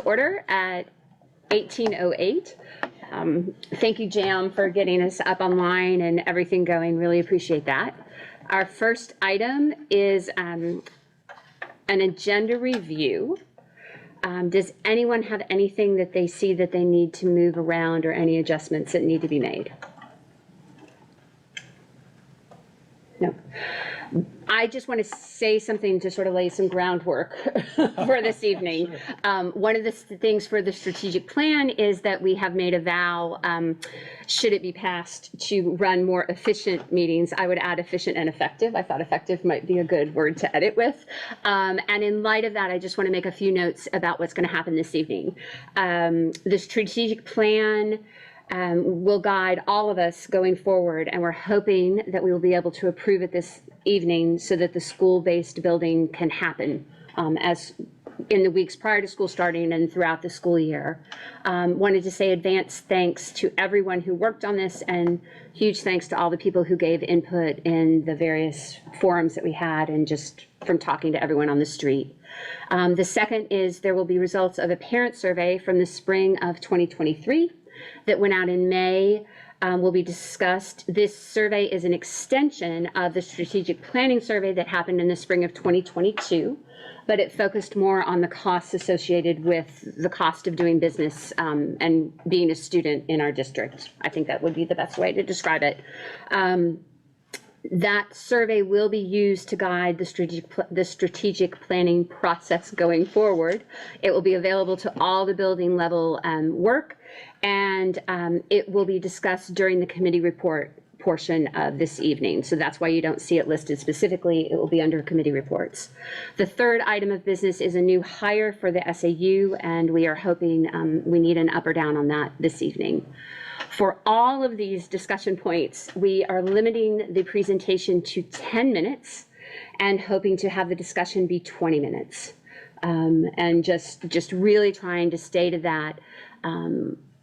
Order at 18:08. Thank you, Jam, for getting us up online and everything going. Really appreciate that. Our first item is an agenda review. Does anyone have anything that they see that they need to move around or any adjustments that need to be made? No. I just want to say something to sort of lay some groundwork for this evening. Sure. One of the things for the strategic plan is that we have made a vow, should it be passed, to run more efficient meetings. I would add efficient and effective. I thought effective might be a good word to edit with. And in light of that, I just want to make a few notes about what's going to happen this evening. The strategic plan will guide all of us going forward, and we're hoping that we will be able to approve it this evening so that the school-based building can happen as in the weeks prior to school starting and throughout the school year. Wanted to say advance thanks to everyone who worked on this, and huge thanks to all the people who gave input in the various forums that we had and just from talking to everyone on the street. The second is there will be results of a parent survey from the spring of 2023 that went out in May. Will be discussed. This survey is an extension of the strategic planning survey that happened in the spring of 2022, but it focused more on the costs associated with the cost of doing business and being a student in our district. I think that would be the best way to describe it. That survey will be used to guide the strategic planning process going forward. It will be available to all the building level work, and it will be discussed during the committee report portion of this evening. So that's why you don't see it listed specifically. It will be under committee reports. The third item of business is a new hire for the SAU, and we are hoping we need an up or down on that this evening. For all of these discussion points, we are limiting the presentation to 10 minutes and hoping to have the discussion be 20 minutes. And just really trying to stay to that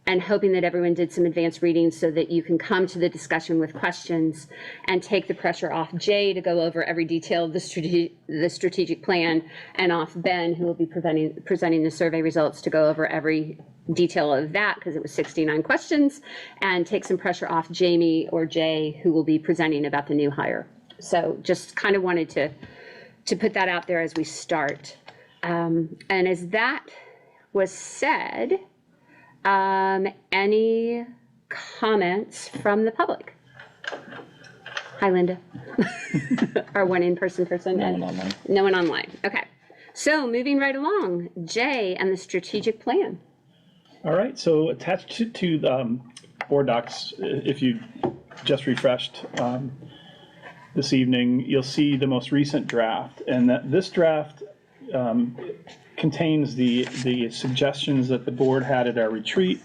and hoping that everyone did some advanced reading so that you can come to the discussion with questions and take the pressure off Jay to go over every detail of the strategic plan, and off Ben, who will be presenting the survey results, to go over every detail of that, because it was 69 questions, and take some pressure off Jamie or Jay, who will be presenting about the new hire. So just kind of wanted to put that out there as we start. And as that was said, any comments from the public? Hi, Linda. Our one in-person person. No one online. No one online. Okay. So moving right along, Jay and the strategic plan. All right. So attached to board docs, if you just refreshed this evening, you'll see the most recent draft, and that this draft contains the suggestions that the board had at our retreat,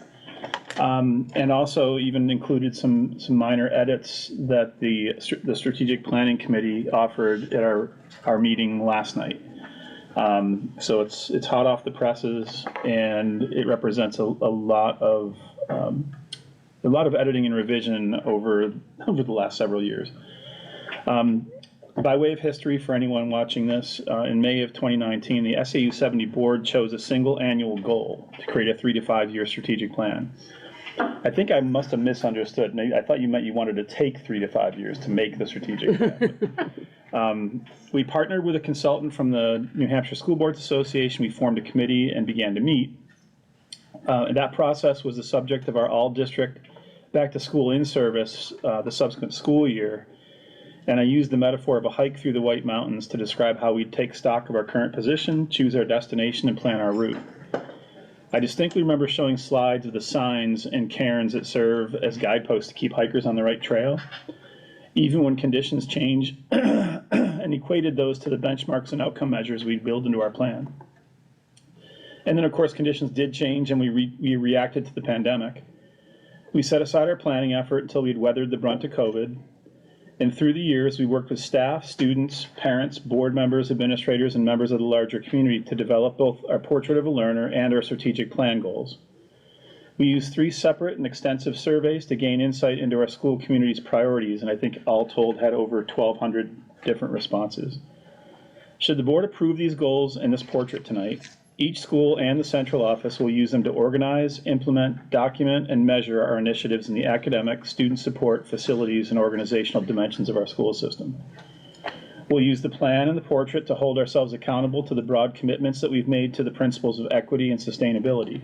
and also even included some minor edits that the strategic planning committee offered at our meeting last night. So it's hot off the presses, and it represents a lot of editing and revision over the last several years. By way of history, for anyone watching this, in May of 2019, the SAU 70 board chose a single annual goal to create a 3 to 5 year strategic plan. I think I must have misunderstood. I thought you meant you wanted to take 3 to 5 years to make the strategic plan. We partnered with a consultant from the New Hampshire School Boards Association. We formed a committee and began to meet. And that process was the subject of our all-district back-to-school in-service the subsequent school year. And I used the metaphor of a hike through the White Mountains to describe how we'd take stock of our current position, choose our destination, and plan our route. I distinctly remember showing slides of the signs and cairns that serve as guideposts to keep hikers on the right trail, even when conditions change, and equated those to the benchmarks and outcome measures we'd build into our plan. And then, of course, conditions did change, and we reacted to the pandemic. We set aside our planning effort until we'd weathered the brunt of COVID. And through the years, we worked with staff, students, parents, board members, administrators, and members of the larger community to develop both our portrait of a learner and our strategic plan goals. We used 3 separate and extensive surveys to gain insight into our school community's priorities, and I think all told had over 1,200 different responses. Should the board approve these goals and this portrait tonight, Each school and the central office will use them to organize, implement, document, and measure our initiatives in the academic, student support, facilities, and organizational dimensions of our school system. We'll use the plan and the portrait to hold ourselves accountable to the broad commitments that we've made to the principles of equity and sustainability.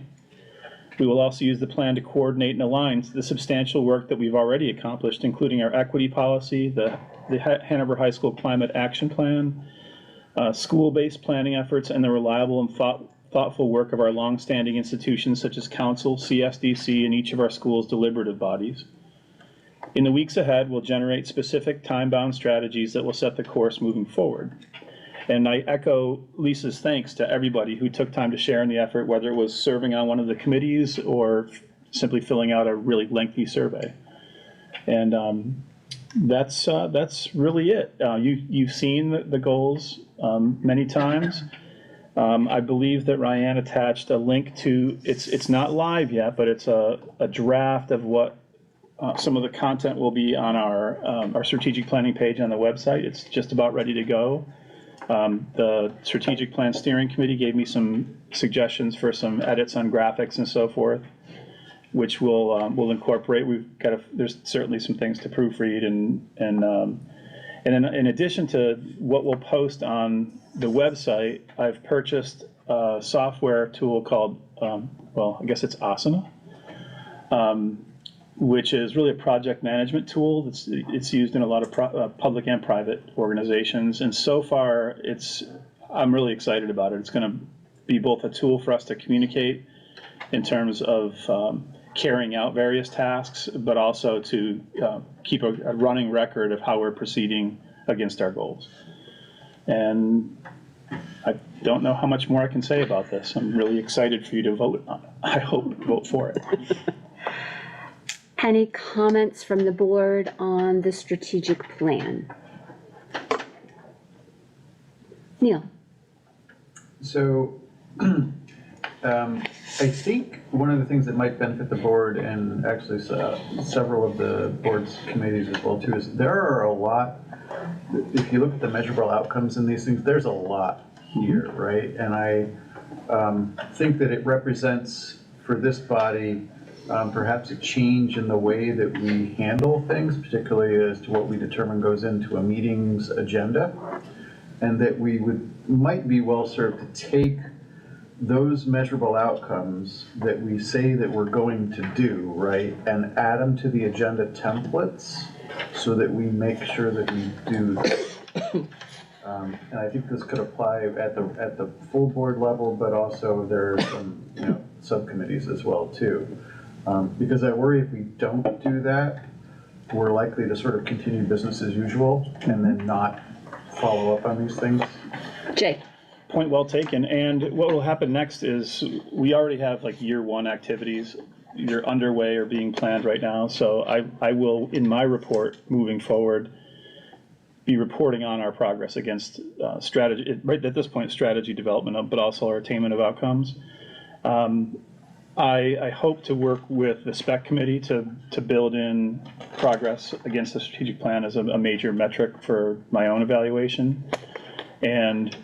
We will also use the plan to coordinate and align the substantial work that we've already accomplished, including our equity policy, the Hanover High School Climate Action Plan, school-based planning efforts, and the reliable and thoughtful work of our longstanding institutions such as Council, CSDC, and each of our schools' deliberative bodies. In the weeks ahead, we'll generate specific time-bound strategies that will set the course moving forward. And I echo Lisa's thanks to everybody who took time to share in the effort, whether it was serving on one of the committees or simply filling out a really lengthy survey. And that's really it. You've seen the goals many times. I believe that Ryan attached a link to, it's not live yet, but it's a draft of what some of the content will be on our strategic planning page on the website. It's just about ready to go. The strategic plan steering committee gave me some suggestions for some edits on graphics and so forth, which we'll incorporate. There's certainly some things to proofread, and then in addition to what we'll post on the website, I've purchased a software tool called, I guess it's Asana, which is really a project management tool. It's used in a lot of public and private organizations, and so far I'm really excited about it. It's going to be both a tool for us to communicate in terms of carrying out various tasks, but also to keep a running record of how we're proceeding against our goals. And I don't know how much more I can say about this. I'm really excited for you to vote on it. I hope vote for it. Any comments from the board on the strategic plan? Neil. So I think one of the things that might benefit the board, and actually several of the board's committees as well too, is there are a lot, if you look at the measurable outcomes in these things, there's a lot here, right? And I think that it represents for this body perhaps a change in the way that we handle things, particularly as to what we determine goes into a meeting's agenda, and that we might be well served to take those measurable outcomes that we say that we're going to do, right, and add them to the agenda templates so that we make sure that we do that. And I think this could apply at the full board level, but also there are some subcommittees as well too. Because I worry if we don't do that, we're likely to sort of continue business as usual and then not follow up on these things. Jay. Point well taken. And what will happen next is we already have like year one activities either underway or being planned right now. So I will, in my report moving forward, be reporting on our progress against strategy, right at this point, strategy development, but also our attainment of outcomes. I hope to work with the spec committee to build in progress against the strategic plan as a major metric for my own evaluation. And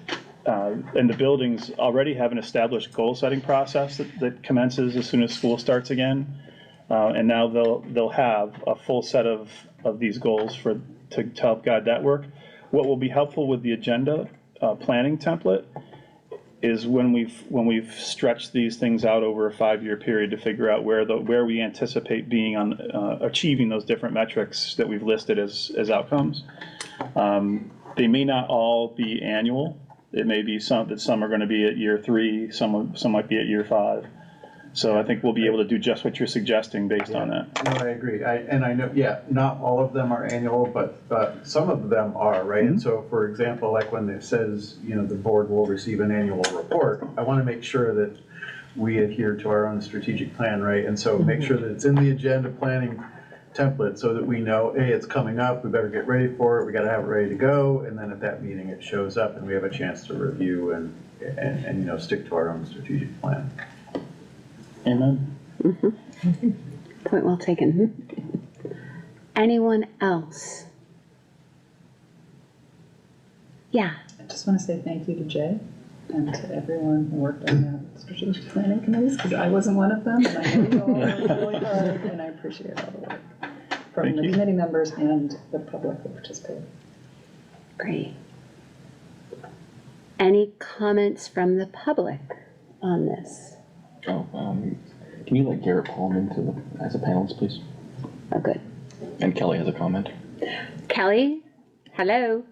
the buildings already have an established goal setting process that commences as soon as school starts again. And now they'll have a full set of these goals to help guide that work. What will be helpful with the agenda planning template is when we've stretched these things out over a 5-year period to figure out where we anticipate being on achieving those different metrics that we've listed as outcomes. They may not all be annual. It may be some are going to be at year 3, some might be at year 5. So I think we'll be able to do just what you're suggesting based on that. No, I agree. I know, not all of them are annual, but some of them are, right? Mm-hmm. And so, for example, like when it says, the board will receive an annual report, I want to make sure that we adhere to our own strategic plan, right? And so make sure that it's in the agenda planning template so that we know, hey, it's coming up, we better get ready for it, we got to have it ready to go, and then at that meeting it shows up and we have a chance to review and stick to our own strategic plan. Amen. Mm-hmm. Point well taken. Anyone else? Yeah. I just want to say thank you to Jay and to everyone who worked on the strategic planning committees, because I wasn't one of them, and I know you all worked really hard, and I appreciate all the work from Thank the you. committee members and the public that participated. Great. Any comments from the public on this? Oh, can you let Garrett Paulman as a panelist, please? Oh, good. And Kelly has a comment. Kelly, hello.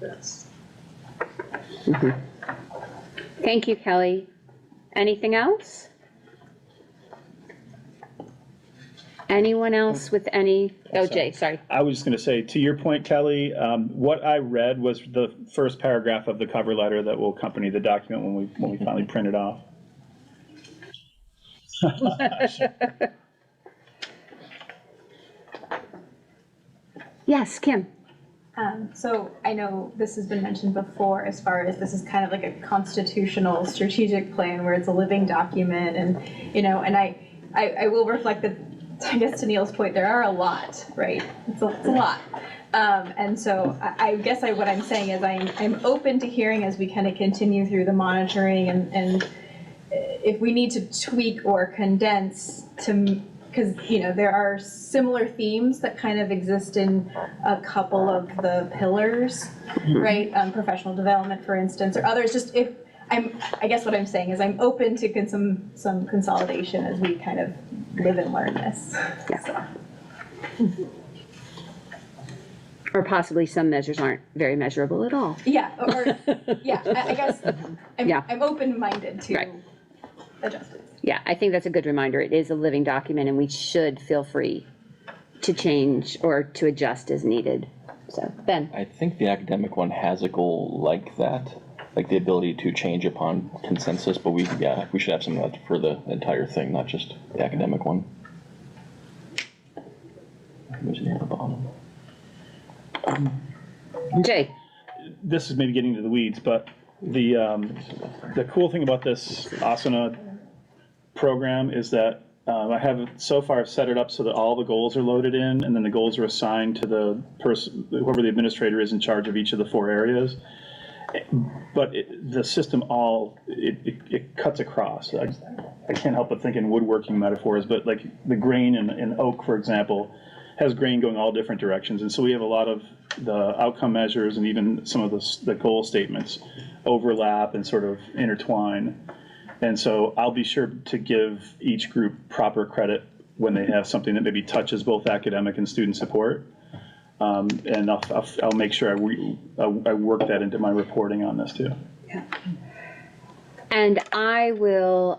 Yes. Thank you, Kelly. Anything else? Anyone else with any, oh, Jay, sorry. I was just going to say, to your point, Kelly, what I read was the first paragraph of the cover letter that will accompany the document when we finally print it off. Yes, Kim. So I know this has been mentioned before as far as this is kind of like a constitutional strategic plan where it's a living document and, you know, and I will reflect that, I guess to Neil's point, there are a lot, right? It's a lot. And so I guess what I'm saying is I'm open to hearing as we kind of continue through the monitoring and if we need to tweak or condense to, because, you know, there are similar themes that kind of exist in a couple of the pillars, right? Professional development, for instance, or others. Just if I guess what I'm saying is I'm open to some consolidation as we kind of live and learn this. Yeah. Or possibly some measures aren't very measurable at all. Yeah, or yeah, I guess Yeah. I'm open-minded to Right. adjust it. Yeah, I think that's a good reminder. It is a living document and we should feel free to change or to adjust as needed. So, Ben. I think the academic one has a goal like that, like the ability to change upon consensus, but we should have some of that for the entire thing, not just the academic one. Who's near the bottom? Jay. This is maybe getting into the weeds, but the cool thing about this Asana program is that I have so far set it up so that all the goals are loaded in, and then the goals are assigned to the person, whoever the administrator is in charge of each of the 4 areas. But the system it cuts across. I can't help but think in woodworking metaphors, but like the grain in oak, for example, has grain going all different directions. And so we have a lot of the outcome measures and even some of the goal statements overlap and sort of intertwine. And so I'll be sure to give each group proper credit when they have something that maybe touches both academic and student support. And I'll make sure I work that into my reporting on this too. Yeah. And I will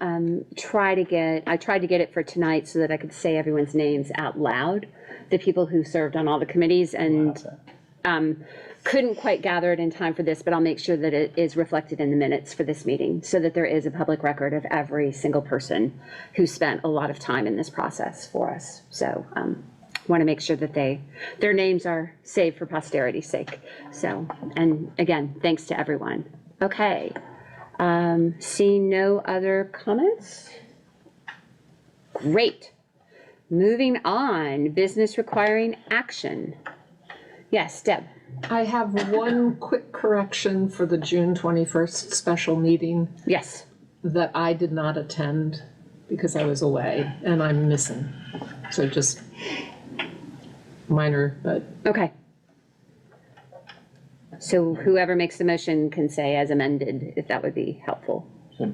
tried to get it for tonight so that I could say everyone's names out loud, the people who served on all the committees, and couldn't quite gather it in time for this, but I'll make sure that it is reflected in the minutes for this meeting so that there is a public record of every single person who spent a lot of time in this process for us. So want to make sure that their names are saved for posterity's sake. So, and again, thanks to everyone. Okay. Seeing no other comments? Great. Moving on, business requiring action. Yes, Deb. I have one quick correction for the June 21st special meeting Yes. that I did not attend because I was away and I'm missing. So just minor, but Okay. So whoever makes the motion can say as amended, if that would be helpful. So,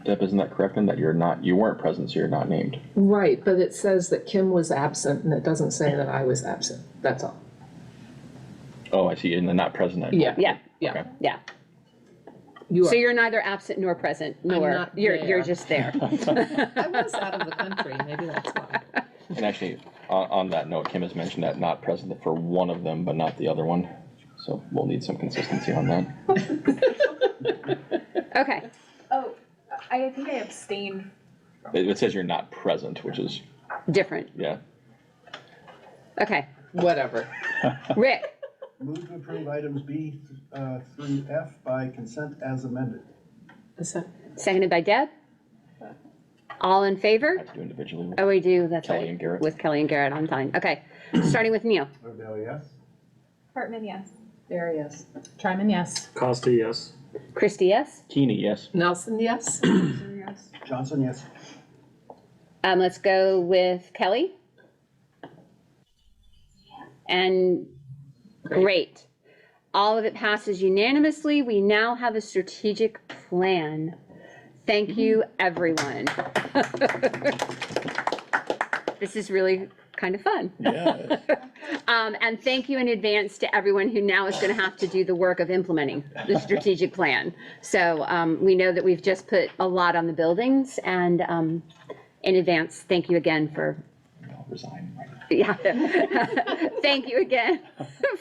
Deb, isn't that correct in that you weren't present, so you're not named? right, but it says that Kim was absent and it doesn't say that I was absent. That's all. Oh, I see, and then not present. Yeah. Yeah, Yeah. Okay. yeah. You So are. you're neither absent nor present, nor not you're there. just there. I was out of the country, maybe that's why. And actually, on that note, Kim has mentioned that not present for one of them, but not the other one. So we'll need some consistency on that. Okay, Oh, I think I abstained. It says you're not present, which is, different. yeah. Okay, Whatever. Rick, Move to approve items B through F by consent as amended. seconded by Deb. All in I favor? have to do individually. Oh, we do, that's right. Kelly and Garrett. With Kelly and Garrett on time. Okay, starting with Neil. Odell, yes? Hartman, yes. There, yes. Tryman, yes. Costa, yes. Christie, yes? Keeney, yes. Nelson, yes. Johnson, yes. Let's go with Kelly. And great. All of it passes unanimously. We now have a strategic plan. Thank you, everyone. This is really kind of fun. Yeah. And thank you in advance to everyone who now is going to have to do the work of implementing the strategic plan. So we know that we've just put a lot on the buildings, and in advance, thank you again for, I'll resign. yeah, thank you again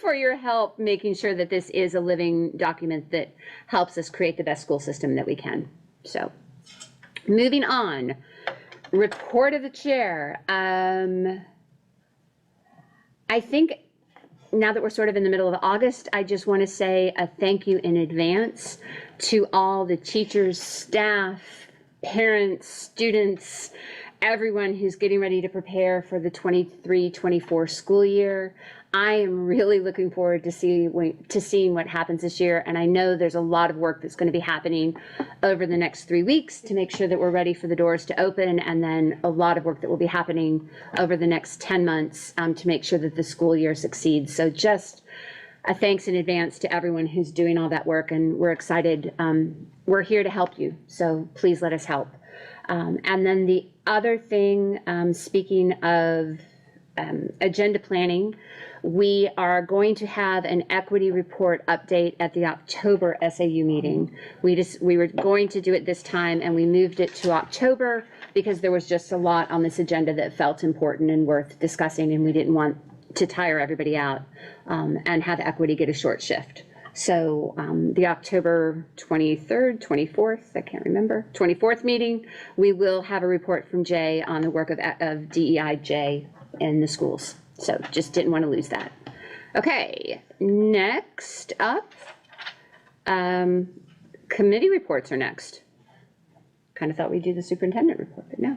for your help making sure that this is a living document that helps us create the best school system that we can. So, moving on, report of the chair. I think now that we're sort of in the middle of August, I just want to say a thank you in advance to all the teachers, staff, parents, students, everyone who's getting ready to prepare for the 23-24 school year. I am really looking forward to seeing what happens this year, and I know there's a lot of work that's going to be happening over the next 3 weeks to make sure that we're ready for the doors to open, and then a lot of work that will be happening over the next 10 months to make sure that the school year succeeds. So just a thanks in advance to everyone who's doing all that work, and we're excited. We're here to help you, so please let us help. And then the other thing, speaking of agenda planning, we are going to have an equity report update at the October SAU meeting. We were going to do it this time, and we moved it to October because there was just a lot on this agenda that felt important and worth discussing, and we didn't want to tire everybody out and have equity get a short shift. So the October 23rd, 24th, I can't remember, 24th meeting, we will have a report from Jay on the work of DEIJ in the schools. So just didn't want to lose that. Okay, next up, committee reports are next. Kind of thought we'd do the superintendent report, but no.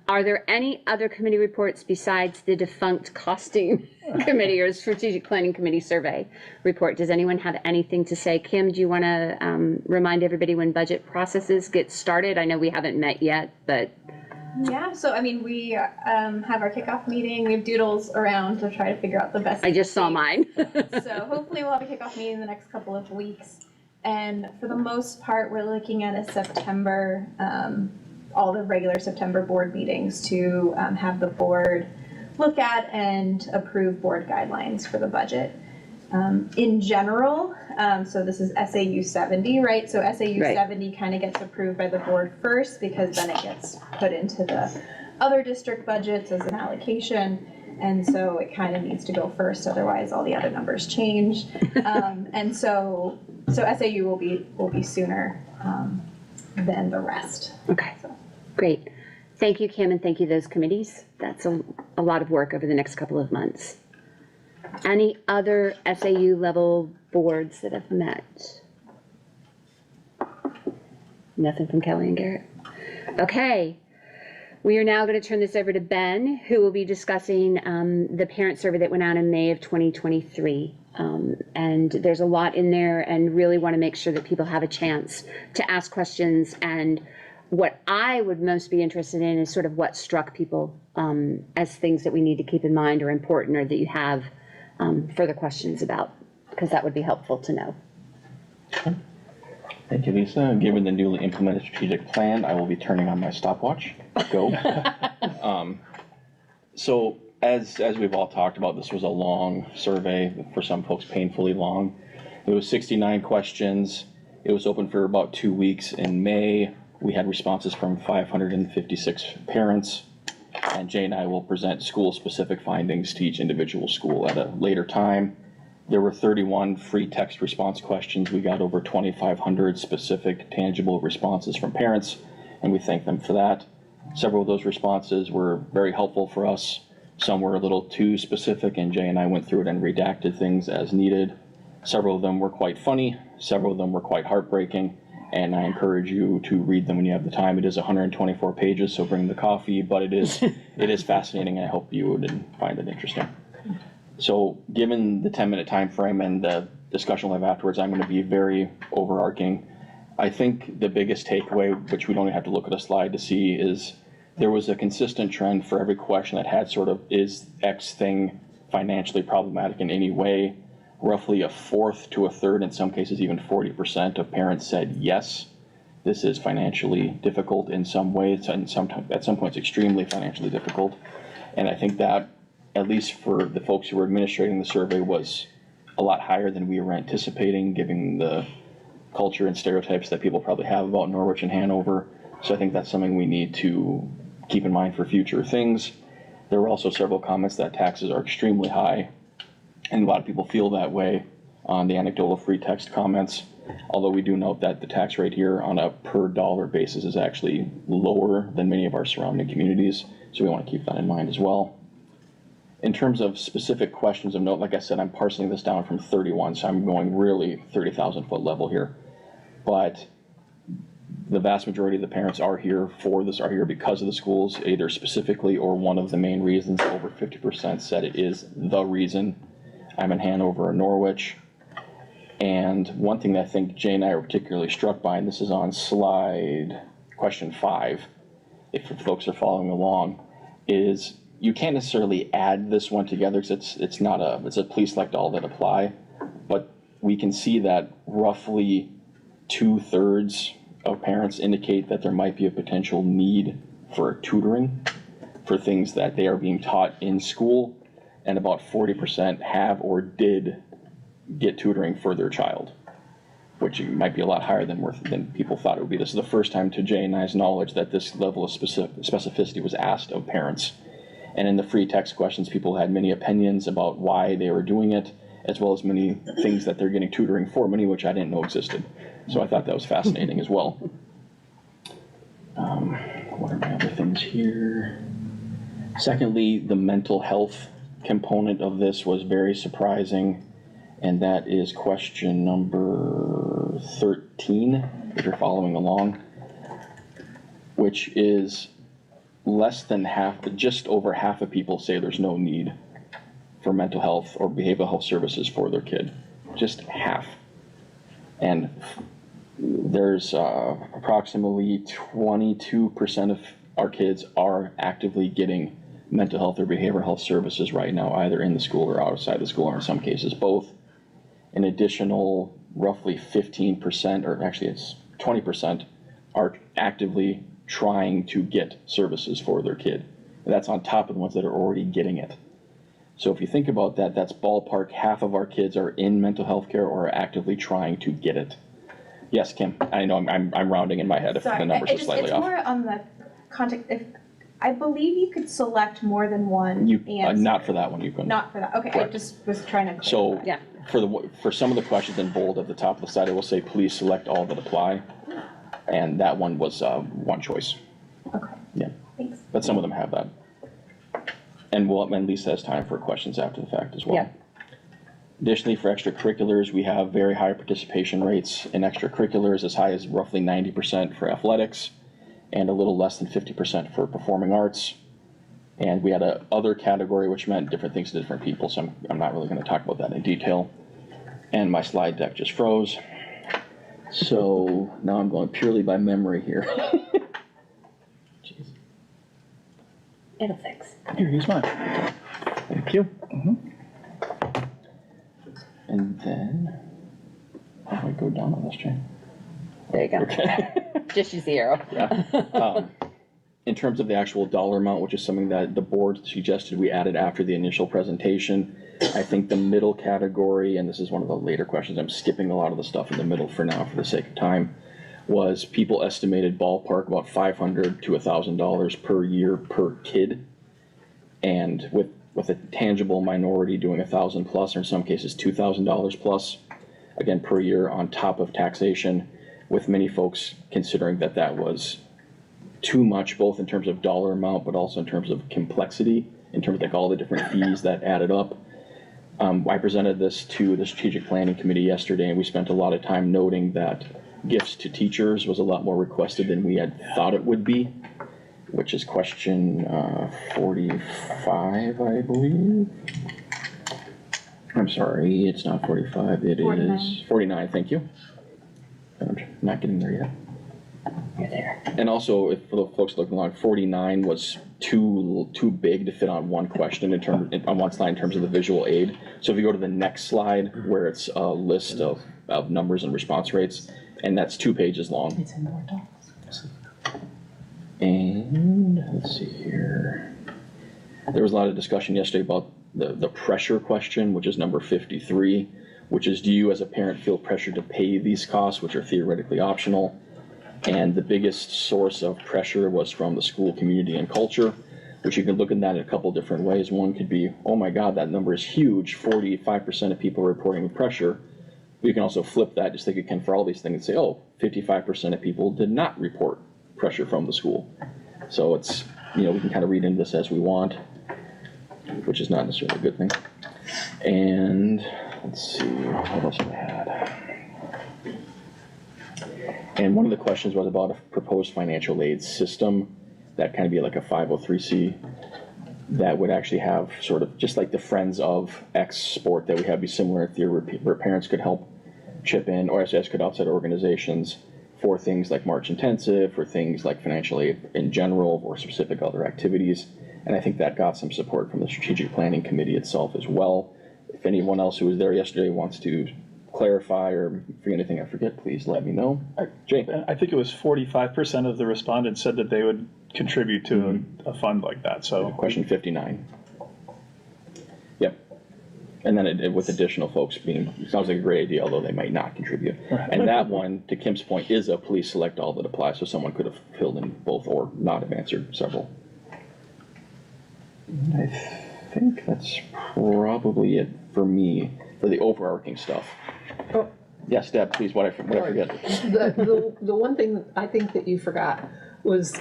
Are there any other committee reports besides the defunct costing committee or strategic planning committee survey report? Does anyone have anything to say? Kim, do you want to remind everybody when budget processes get started? I know we haven't met yet, but. Yeah, so I mean, we have our kickoff meeting. We have doodles around to try to figure out the best. I just saw mine. So hopefully we'll have a kickoff meeting in the next couple of weeks. And for the most part, we're looking at a September, all the regular September board meetings to have the board look at and approve board guidelines for the budget. In general, so this is SAU 70, right? So SAU Right. 70 kind of gets approved by the board first because then it gets put into the other district budgets as an allocation. And so it kind of needs to go first, otherwise all the other numbers change. And so SAU will be sooner than the rest. Okay, great. Thank you, Kim, and thank you those committees. That's a lot of work over the next couple of months. Any other SAU level boards that have met? Nothing from Kelly and Garrett. Okay, we are now going to turn this over to Ben, who will be discussing the parent survey that went out in May of 2023. And there's a lot in there, and really want to make sure that people have a chance to ask questions. And what I would most be interested in is sort of what struck people as things that we need to keep in mind or important, or that you have further questions about, because that would be helpful to know. Thank you, Lisa. Given the newly implemented strategic plan, I will be turning on my stopwatch. Go. So as we've all talked about, this was a long survey, for some folks painfully long. It was 69 questions. It was open for about 2 weeks in May. We had responses from 556 parents. And Jay and I will present school-specific findings to each individual school at a later time. There were 31 free text response questions. We got over 2,500 specific, tangible responses from parents, and we thank them for that. Several of those responses were very helpful for us. Some were a little too specific, and Jay and I went through it and redacted things as needed. Several of them were quite funny. Several of them were quite heartbreaking, and I encourage you to read them when you have the time. It is 124 pages, so bring the coffee, but it is fascinating. I hope you would find it interesting. So given the 10-minute time frame and the discussion we'll have afterwards, I'm going to be very overarching. I think the biggest takeaway, which we don't even have to look at a slide to see, is there was a consistent trend for every question that had sort of, is X thing financially problematic in any way? Roughly a fourth to a third, in some cases even 40% of parents said yes, this is financially difficult in some ways, and at some points extremely financially difficult. And I think that, at least for the folks who were administrating the survey, was a lot higher than we were anticipating, given the culture and stereotypes that people probably have about Norwich and Hanover. So I think that's something we need to keep in mind for future things. There were also several comments that taxes are extremely high, and a lot of people feel that way on the anecdotal free text comments, although we do note that the tax rate here on a per dollar basis is actually lower than many of our surrounding communities, so we want to keep that in mind as well. In terms of specific questions of note, like I said, I'm parceling this down from 31, so I'm going really 30,000 foot level here. But the vast majority of the parents are here for this, are here because of the schools, either specifically or one of the main reasons. Over 50% said it is the reason. I'm in Hanover and Norwich. And one thing that I think Jay and I are particularly struck by, and this is on slide question 5, if folks are following along, is you can't necessarily add this one together because it's a please select all that apply, but we can see that roughly 2/3 of parents indicate that there might be a potential need for tutoring for things that they are being taught in school, and about 40% have or did get tutoring for their child, which might be a lot higher than people thought it would be. This is the first time, to Jay and I's knowledge, that this level of specificity was asked of parents. And in the free text questions, people had many opinions about why they were doing it, as well as many things that they're getting tutoring for, many of which I didn't know existed. So I thought that was fascinating as well. What are my other things here? Secondly, the mental health component of this was very surprising, and that is question number 13, if you're following along, which is less than half, just over half of people say there's no need for mental health or behavioral health services for their kid. Just half. And there's approximately 22% of our kids are actively getting mental health or behavioral health services right now, either in the school or outside the school, or in some cases both. An additional roughly 15%, or actually it's 20%, are actively trying to get services for their kid. And that's on top of the ones that are already getting it. So if you think about that, that's ballpark half of our kids are in mental health care or are actively trying to get it. Yes, Kim, I know I'm rounding in my head if the numbers are slightly off. It's more on the context. If I believe you could select more than one answer. Not for that one, you couldn't. Not for that, okay, Correct. I just was trying to. So Yeah. for some of the questions in bold at the top of the slide, it will say please select all that apply. And that one was one choice. Okay. Yeah. Thanks. But some of them have that. And Lisa has time for questions after the fact as well. Yeah. Additionally, for extracurriculars, we have very high participation rates in extracurriculars, as high as roughly 90% for athletics and a little less than 50% for performing arts. And we had a other category, which meant different things to different people, so I'm not really going to talk about that in detail. And my slide deck just froze. So now I'm going purely by memory here. Jeez. It'll fix. Here, use mine. Thank you. And then, how do I go down on this chain? There you go. Okay. Just use the arrow. Yeah. In terms of the actual dollar amount, which is something that the board suggested we added after the initial presentation, I think the middle category, and this is one of the later questions, I'm skipping a lot of the stuff in the middle for now for the sake of time, was people estimated ballpark about $500 to $1,000 per year per kid And with a tangible minority doing $1,000+, or in some cases $2,000+, again, per year on top of taxation, with many folks considering that that was too much, both in terms of dollar amount, but also in terms of complexity, in terms of like all the different fees that added up. I presented this to the strategic planning committee yesterday, and we spent a lot of time noting that gifts to teachers was a lot more requested than we had thought it would be, which is question 45, I believe. I'm sorry, it's not 45, it 49. is 49, thank you. I'm not getting there yet. You're there. And also, if for the folks looking along, 49 was too big to fit on one question on one slide in terms of the visual aid. So if you go to the next slide where it's a list of numbers and response rates, and that's 2 pages long. It's in more docs. And let's see here. There was a lot of discussion yesterday about the pressure question, which is number 53, which is, do you as a parent feel pressure to pay these costs, which are theoretically optional? And the biggest source of pressure was from the school community and culture, which you can look at that in a couple different ways. One could be, oh my God, that number is huge, 45% of people are reporting with pressure. But you can also flip that, just like you can for all these things, and say, oh, 55% of people did not report pressure from the school. So it's, we can kind of read into this as we want, which is not necessarily a good thing. And let's see, what else have I had? And one of the questions was about a proposed financial aid system that kind of be like a 503C that would actually have sort of just like the Friends of X sport that we have, be similar in theory, where parents could help chip in, or as could outside organizations for things like March Intensive, for things like financial aid in general, or specific other activities. And I think that got some support from the strategic planning committee itself as well. If anyone else who was there yesterday wants to clarify or forget anything I forget, please let me know. Jay? I think it was 45% of the respondents said that they would contribute to a fund like that, so. Question 59. Yep. And then with additional folks being, it sounds like a great idea, although they might not contribute. Right. And that one, to Kim's point, is a please select all that applies, so someone could have filled in both or not have answered several. And I think that's probably it for me, for the overarching stuff. Oh. Yes, Deb, please, what I forget. The one thing I think that you forgot was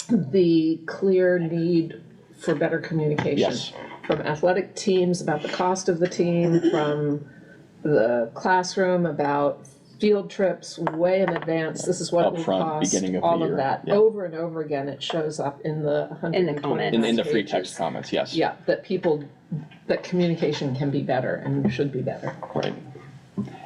the clear need for better communication. Yes. From athletic teams about the cost of the team, from the classroom about field trips way in advance. This is what it will Upfront, cost, beginning of the all year. of that. Yeah. Over and over again, it shows up in the 120 comments. In the free pages. text comments, yes. Yeah, that communication can be better and should be better. Right.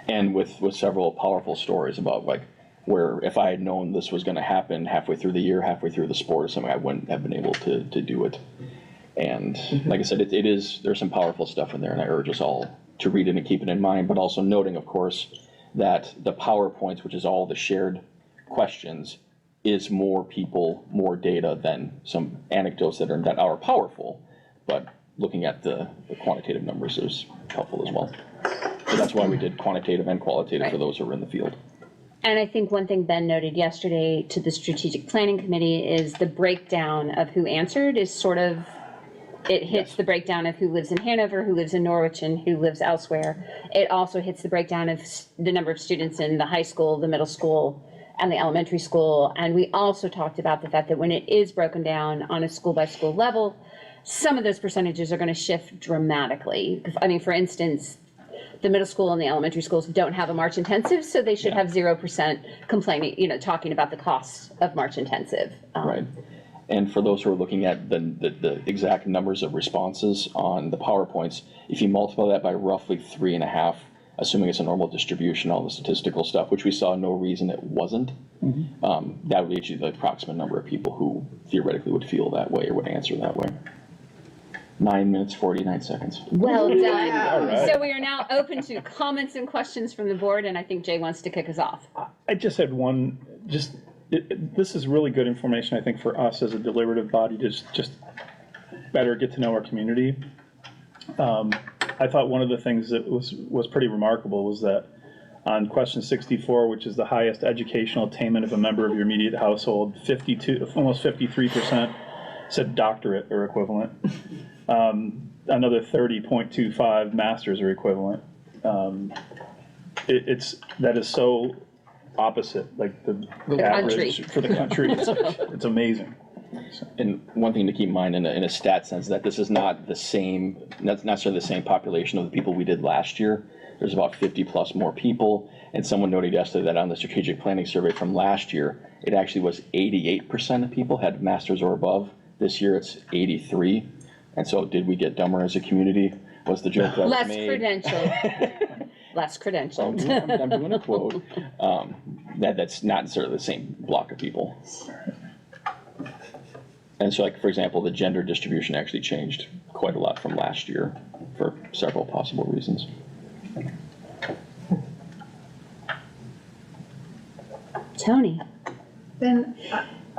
And with several powerful stories about like where if I had known this was going to happen halfway through the year, halfway through the sport or something, I wouldn't have been able to do it. And like I said, there's some powerful stuff in there, and I urge us all to read it and keep it in mind, but also noting, of course, that the PowerPoints, which is all the shared questions, is more people, more data than some anecdotes that are powerful, but looking at the quantitative numbers is helpful as well. So that's why we did quantitative and qualitative for those who are in the field. And I think one thing Ben noted yesterday to the strategic planning committee is the breakdown of who answered is sort of, it hits the breakdown of who lives in Hanover, who lives in Norwich, and who lives elsewhere. It also hits the breakdown of the number of students in the high school, the middle school, and the elementary school. And we also talked about the fact that when it is broken down on a school-by-school level, some of those percentages are going to shift dramatically. I mean, for instance, the middle school and the elementary schools don't have a March Intensive, so they should have 0% complaining, talking about the cost of March Intensive. Right. And for those who are looking at the exact numbers of responses on the PowerPoints, if you multiply that by roughly 3.5, assuming it's a normal distribution, all the statistical stuff, which we saw no reason it wasn't, that would lead you to the approximate number of people who theoretically would feel that way or would answer that way. 9 minutes, 49 seconds. Well done. All right. So we are now open to comments and questions from the board, and I think Jay wants to kick us off. I just had one, this is really good information, I think, for us as a deliberative body to just better get to know our community. I thought one of the things that was pretty remarkable was that on question 64, which is the highest educational attainment of a member of your immediate household, almost 53% said doctorate or equivalent. Another 30.25 masters or equivalent. That is so opposite, like the average country. for the country. It's amazing. And one thing to keep in mind in a stat sense, that this is not the same, not necessarily the same population of the people we did last year. There's about 50 plus more people. And someone noted yesterday that on the strategic planning survey from last year, it actually was 88% of people had masters or above. This year it's 83. And so did we get dumber as a community? Was the joke that was Less made. credentialed. Less credentialed. I'm doing a quote. That's not necessarily the same block of people. And so, like, for example, the gender distribution actually changed quite a lot from last year for several possible reasons. Tony. Ben,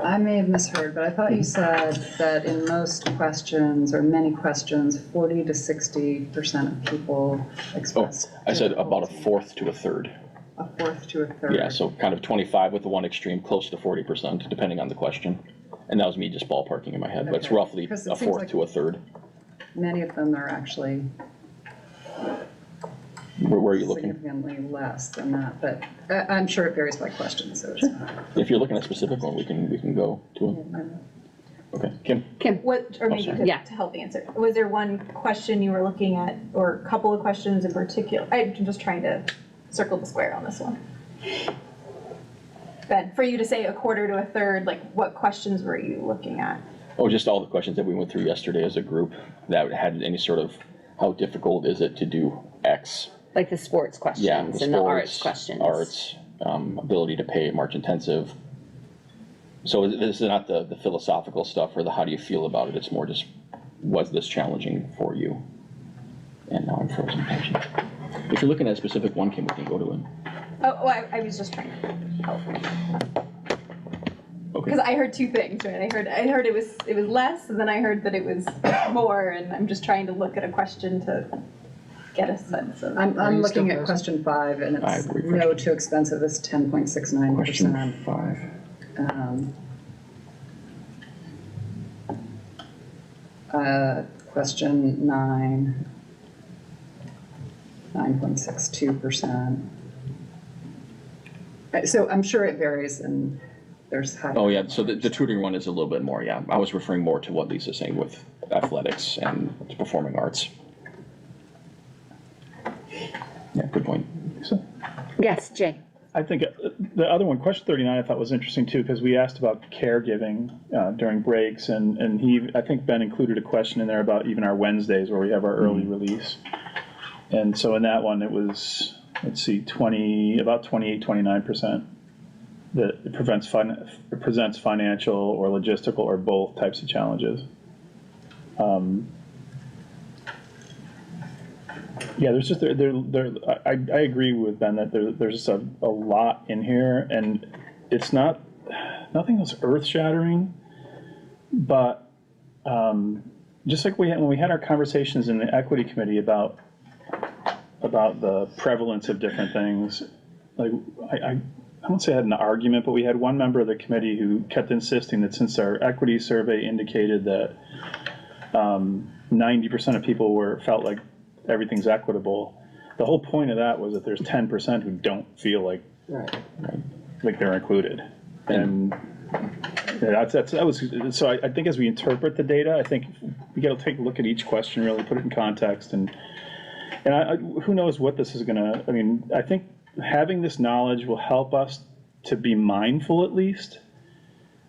I may have misheard, but I thought you said that in most questions, or many questions, 40 to 60% of people expressed. I said about a difficulty. fourth to a third. A fourth to a third. Yeah, so kind of 25 with the one extreme, close to 40%, depending on the question. And that was me just ballparking in my head, but it's Okay. roughly Because it a seems fourth like- to a third. Many of them are actually Where are you looking? significantly less than that, but I'm sure it varies by question, so it's not. If you're looking at a specific one, we can go to it. Okay, Kim? Kim. What, or maybe sorry. Yeah. to help answer, was there one question you were looking at, or a couple of questions in particular? I'm just trying to circle the square on this one. Ben, for you to say a quarter to a third, like what questions were you looking at? Oh, just all the questions that we went through yesterday as a group that had any sort of, how difficult is it to do X? Like the sports questions Yeah, and the sports, arts questions. Arts, ability to pay, March intensive. So this is not the philosophical stuff or the how do you feel about it, it's more just, was this challenging for you? And now I'm frozen. If you're looking at a specific one, Kim, we can go to it. Oh, I was just trying to help. Okay. Because I heard two things, right? I heard it was less, and then I heard that it was more, and I'm just trying to look at a question to get a sense of. I'm looking at question 5, and it's Five, refresh. no to expensive is 10.69%. Question 5. Question 9, 9.62%. So I'm sure it varies, and there's. Oh, yeah, so the tutoring one is a little bit more, yeah. I was referring more to what Lisa's saying with athletics and performing arts. Yeah, good point. So, Yes, Jay. I think the other one, question 39, I thought was interesting too, because we asked about caregiving during breaks, and I think Ben included a question in there about even our Wednesdays where we have our early release. And so in that one, it was, let's see, about 28, 29% that it presents financial or logistical or both types of challenges. Yeah, there's just, I agree with Ben that there's just a lot in here, and it's nothing that's earth-shattering, but just like when we had our conversations in the equity committee about the prevalence of different things, like I won't say I had an argument, but we had one member of the committee who kept insisting that since our equity survey indicated that 90% of people felt like everything's equitable, the whole point of that was that there's 10% who don't feel like they're included. And that was, so I think as we interpret the data, I think we got to take a look at each question, really put it in context, and who knows what this is gonna, I mean, I think having this knowledge will help us to be mindful, at least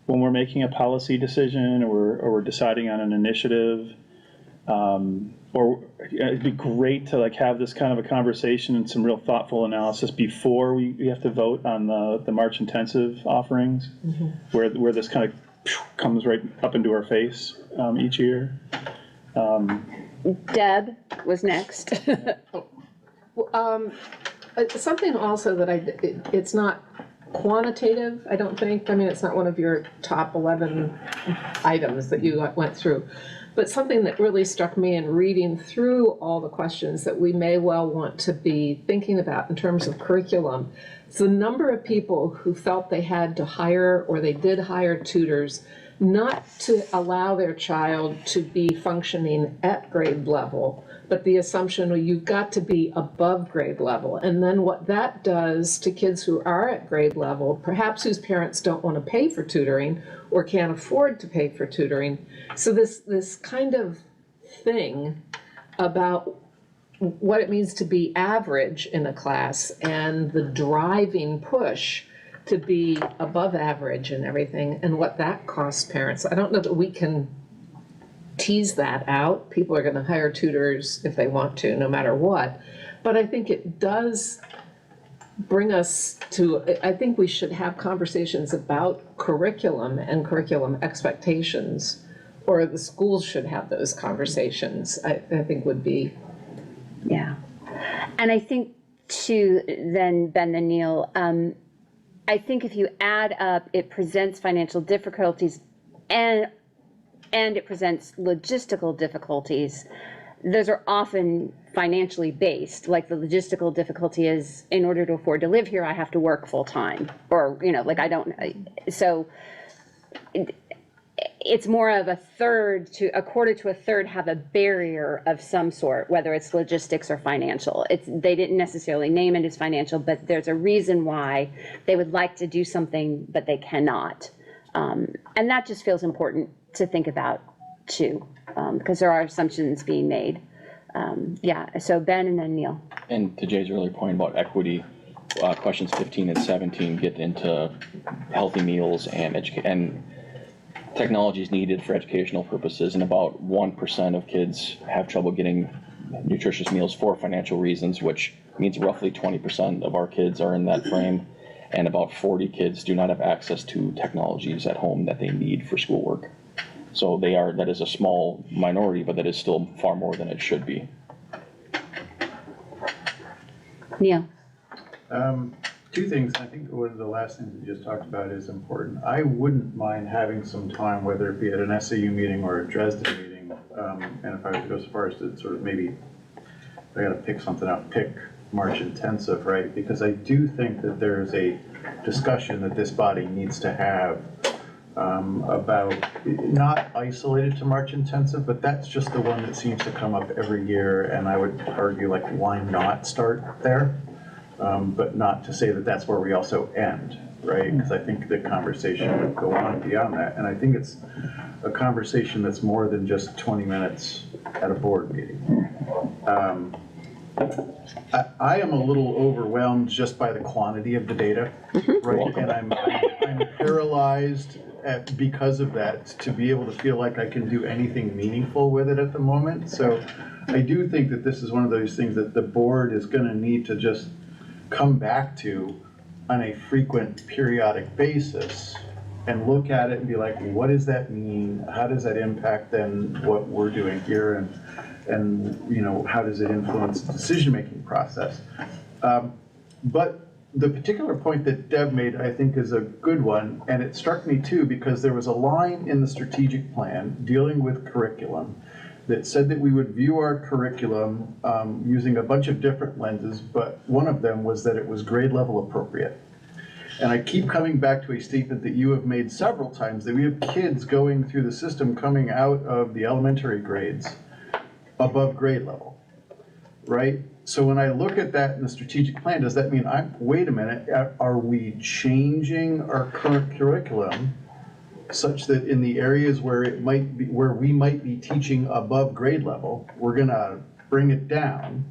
when we're making a policy decision or we're deciding on an initiative. Or it'd be great to like have this kind of a conversation and some real thoughtful analysis before we have to vote on the March intensive offerings, where this kind of comes right up into our face each year. Deb was next. Something also that it's not quantitative, I don't think. I mean, it's not one of your top 11 items that you went through. But something that really struck me in reading through all the questions that we may well want to be thinking about in terms of curriculum, it's the number of people who felt they had to hire or they did hire tutors not to allow their child to be functioning at grade level, but the assumption, well, you've got to be above grade level. And then what that does to kids who are at grade level, perhaps whose parents don't want to pay for tutoring or can't afford to pay for tutoring. So this kind of thing about what it means to be average in a class and the driving push to be above average and everything, and what that costs parents. I don't know that we can tease that out. People are going to hire tutors if they want to, no matter what. But I think it does bring us to, I think we should have conversations about curriculum and curriculum expectations, or the schools should have those conversations, I think would be. Yeah. And I think to then Ben and Neil, I think if you add up, it presents financial difficulties and it presents logistical difficulties. Those are often financially based. Like the logistical difficulty is, in order to afford to live here, I have to work full time, or, you know, like I don't, so it's more of a quarter to a third have a barrier of some sort, whether it's logistics or financial. They didn't necessarily name it as financial, but there's a reason why they would like to do something, but they cannot. And that just feels important to think about too, because there are assumptions being made. Yeah, so Ben and then Neil. And to Jay's earlier point about equity, questions 15 and 17 get into healthy meals and technology is needed for educational purposes, and about 1% of kids have trouble getting nutritious meals for financial reasons, which means roughly 20% of our kids are in that frame, and about 40 kids do not have access to technologies at home that they need for schoolwork. So that is a small minority, but that is still far more than it should be. Neil. Two things. I think one of the last things we just talked about is important. I wouldn't mind having some time, whether it be at an SAU meeting or a Dresden meeting, and if I would go so far as to sort of maybe, if I gotta pick something out, pick March intensive, right? Because I do think that there is a discussion that this body needs to have about, not isolated to March intensive, but that's just the one that seems to come up every year, and I would argue, like, why not start there? But not to say that that's where we also end, right? Because I think the conversation would go on beyond that. And I think it's a conversation that's more than just 20 minutes at a board meeting. I am a little overwhelmed just by the quantity of the data, right? And I'm paralyzed because of that, to be able to feel like I can do anything meaningful with it at the moment. So I do think that this is one of those things that the board is going to need to just come back to on a frequent, periodic basis and look at it and be like, what does that mean? How does that impact then what we're doing here? And you know, how does it influence the decision-making process? But the particular point that Deb made, I think, is a good one, and it struck me too, because there was a line in the strategic plan dealing with curriculum that said that we would view our curriculum using a bunch of different lenses, but one of them was that it was grade level appropriate. And I keep coming back to a statement that you have made several times, that we have kids going through the system coming out of the elementary grades above grade level, right? So when I look at that in the strategic plan, does that mean, wait a minute, are we changing our current curriculum such that in the areas where it might be, where we might be teaching above grade level, we're gonna bring it down?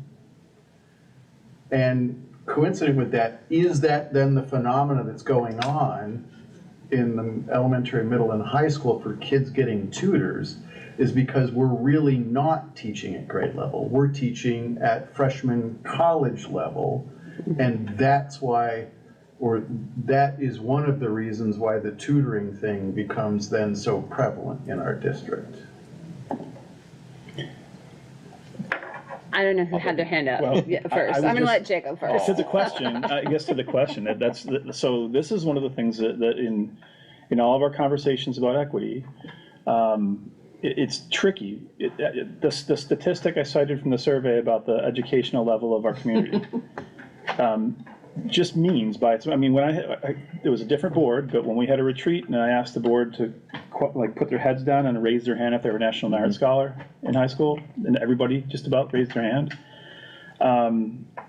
And coincident with that, is that then the phenomena that's going on in the elementary, middle, and high school for kids getting tutors, is because we're really not teaching at grade level. We're teaching at freshman college level, and that's why, or that is one of the reasons why the tutoring thing becomes then so prevalent in our district. I don't know who had their hand up Well, first. I'm gonna let Jacob first. To the question, I guess to the question, so this is one of the things that in all of our conversations about equity, it's tricky. The statistic I cited from the survey about the educational level of our community just means by its, I mean, when it was a different board, but when we had a retreat and I asked the board to like put their heads down and raise their hand if they were a National Merit Scholar in high school, and everybody just about raised their hand.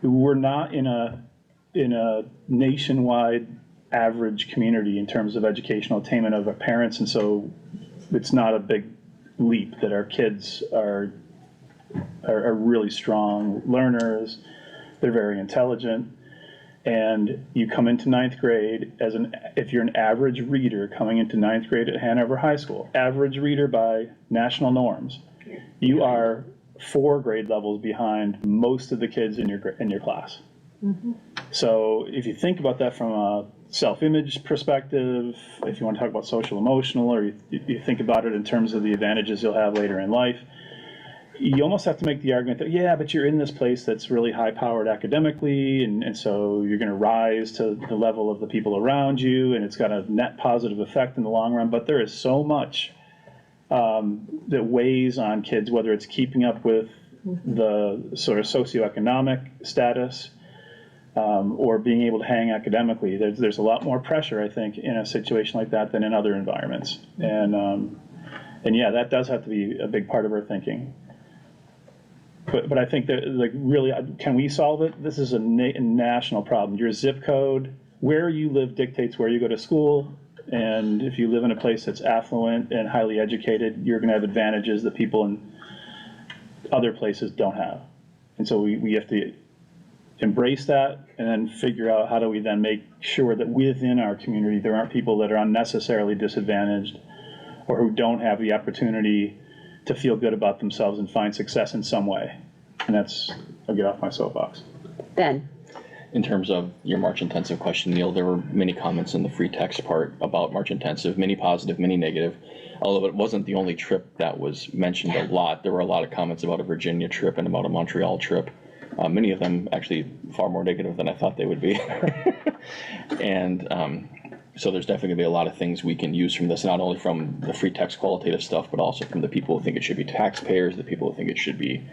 We're not in a nationwide average community in terms of educational attainment of our parents, and so it's not a big leap that our kids are really strong learners. They're very intelligent, and you come into ninth grade if you're an average reader coming into ninth grade at Hanover High School, average reader by national norms, you are 4 grade levels behind most of the kids in your class. So if you think about that from a self-image perspective, if you want to talk about social emotional, or you think about it in terms of the advantages you'll have later in life, you almost have to make the argument that, yeah, but you're in this place that's really high-powered academically, and so you're going to rise to the level of the people around you, and it's got a net positive effect in the long run. But there is so much that weighs on kids, whether it's keeping up with the sort of socioeconomic status or being able to hang academically. There's a lot more pressure, I think, in a situation like that than in other environments. And yeah, that does have to be a big part of our thinking. But I think that, like, really, can we solve it? This is a national problem. Your zip code, where you live dictates where you go to school. And if you live in a place that's affluent and highly educated, you're going to have advantages that people in other places don't have. And so we have to embrace that and then figure out how do we then make sure that within our community there aren't people that are unnecessarily disadvantaged or who don't have the opportunity to feel good about themselves and find success in some way. And I'll get off my soapbox. Ben? In terms of your March intensive question, Neil, there were many comments in the free text part about March intensive, many positive, many negative. Although it wasn't the only trip that was mentioned a lot. There were a lot of comments about a Virginia trip and about a Montreal trip. Many of them actually far more negative than I thought they would be. And so there's definitely going to be a lot of things we can use from this, not only from the free text qualitative stuff, but also from the people who think it should be taxpayers, the people who think it should be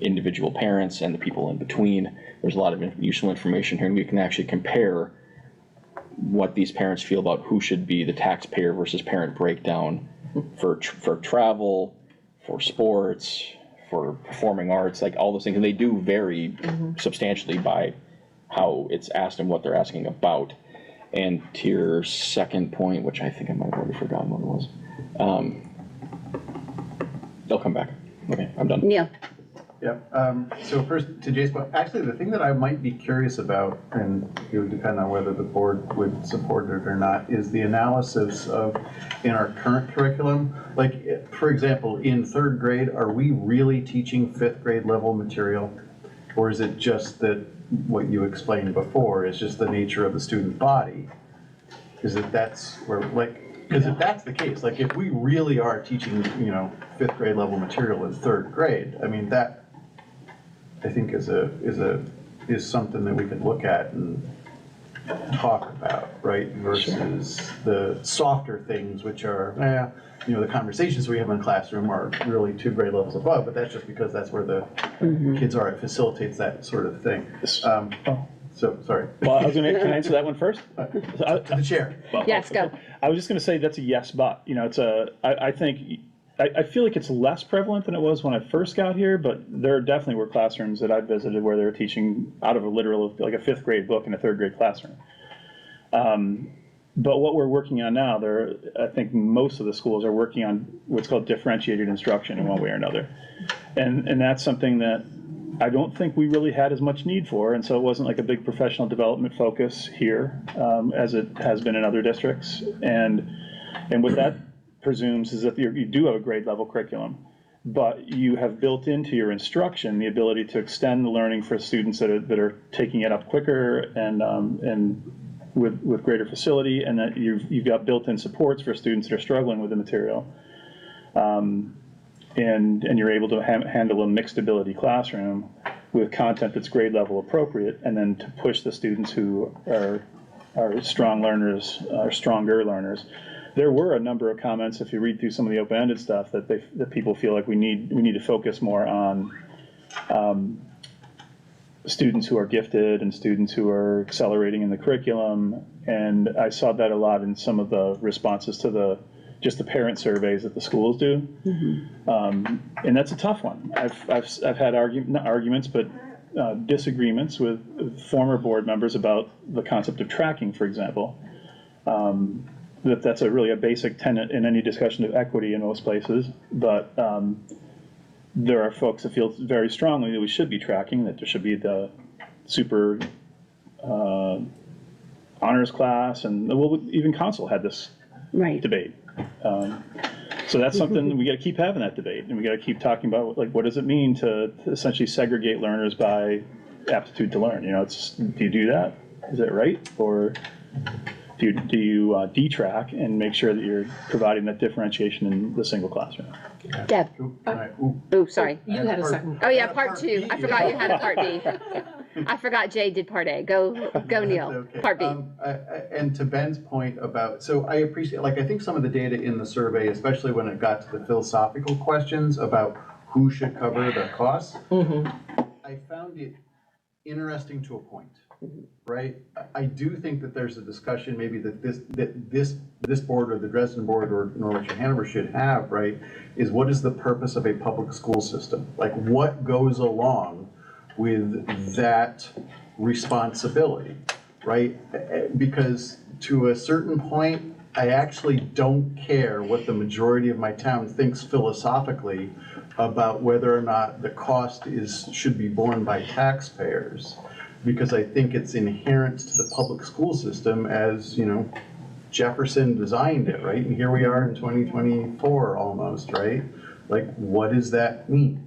individual parents, and the people in between. There's a lot of useful information here, and we can actually compare what these parents feel about who should be the taxpayer versus parent breakdown for travel, for sports, for performing arts, like all those things. And they do vary substantially by how it's asked and what they're asking about. And to your second point, which I think I might have already forgotten what it was, they'll come back. Okay, I'm done. Neil? Yeah, so first to Jay's point, actually the thing that I might be curious about, and it would depend on whether the board would support it or not, is the analysis of, in our current curriculum, like, for example, in 3rd grade, are we really teaching 5th grade level material? Or is it just that what you explained before is just the nature of the student body? Is it that's where, like, because if that's the case, like if we really are teaching, 5th grade level material in 3rd grade, I mean, that I think is something that we can look at and talk about, right? Versus the softer things, which are, the conversations we have in classroom are really 2 grade levels above, but that's just because that's where the kids are. It facilitates that sort of thing. So, sorry. Well, I was going to, can I answer that one first? To the chair. Well, Yes, go. I was just going to say that's a yes, but, I feel like it's less prevalent than it was when I first got here, but there definitely were classrooms that I visited where they were teaching out of a literal, like a 5th grade book in a 3rd grade classroom. But what we're working on now, I think most of the schools are working on what's called differentiated instruction in one way or another. And that's something that I don't think we really had as much need for, and so it wasn't like a big professional development focus here as it has been in other districts. And what that presumes is that you do have a grade level curriculum, but you have built into your instruction the ability to extend the learning for students that are taking it up quicker and with greater facility, and that you've got built-in supports for students that are struggling with the material. And you're able to handle a mixed ability classroom with content that's grade level appropriate, and then to push the students who are strong learners, are stronger learners. There were a number of comments, if you read through some of the open-ended stuff, that people feel like we need to focus more on students who are gifted and students who are accelerating in the curriculum. And I saw that a lot in some of the responses to the just the parent surveys that the schools do. And that's a tough one. I've had not arguments, but disagreements with former board members about the concept of tracking, for example. That's really a basic tenet in any discussion of equity in most places, but there are folks that feel very strongly that we should be tracking, that there should be the super honors class, and well, even council had this Right. debate. So that's something we got to keep having that debate, and we got to keep talking about, like, what does it mean to essentially segregate learners by aptitude to learn? You know, do you do that? Is it right, or do you detrack and make sure that you're providing that differentiation in the single classroom? Deb. Oh, sorry. You had a second. Oh, yeah, part two. I forgot you had a part B. I forgot Jay did part A. Go Neil. Okay. Part B. And to Ben's point about, so I appreciate, like, I think some of the data in the survey, especially when it got to the philosophical questions about who should cover the costs, I found it interesting to a point, right? I do think that there's a discussion maybe that this board or the Dresden board or Norwich or Hanover should have, right, is what is the purpose of a public school system? Like, what goes along with that responsibility, right? Because to a certain point, I actually don't care what the majority of my town thinks philosophically about whether or not the cost should be borne by taxpayers, because I think it's inherent to the public school system as, you know, Jefferson designed it, right? And here we are in 2024 almost, right? Like, what does that mean?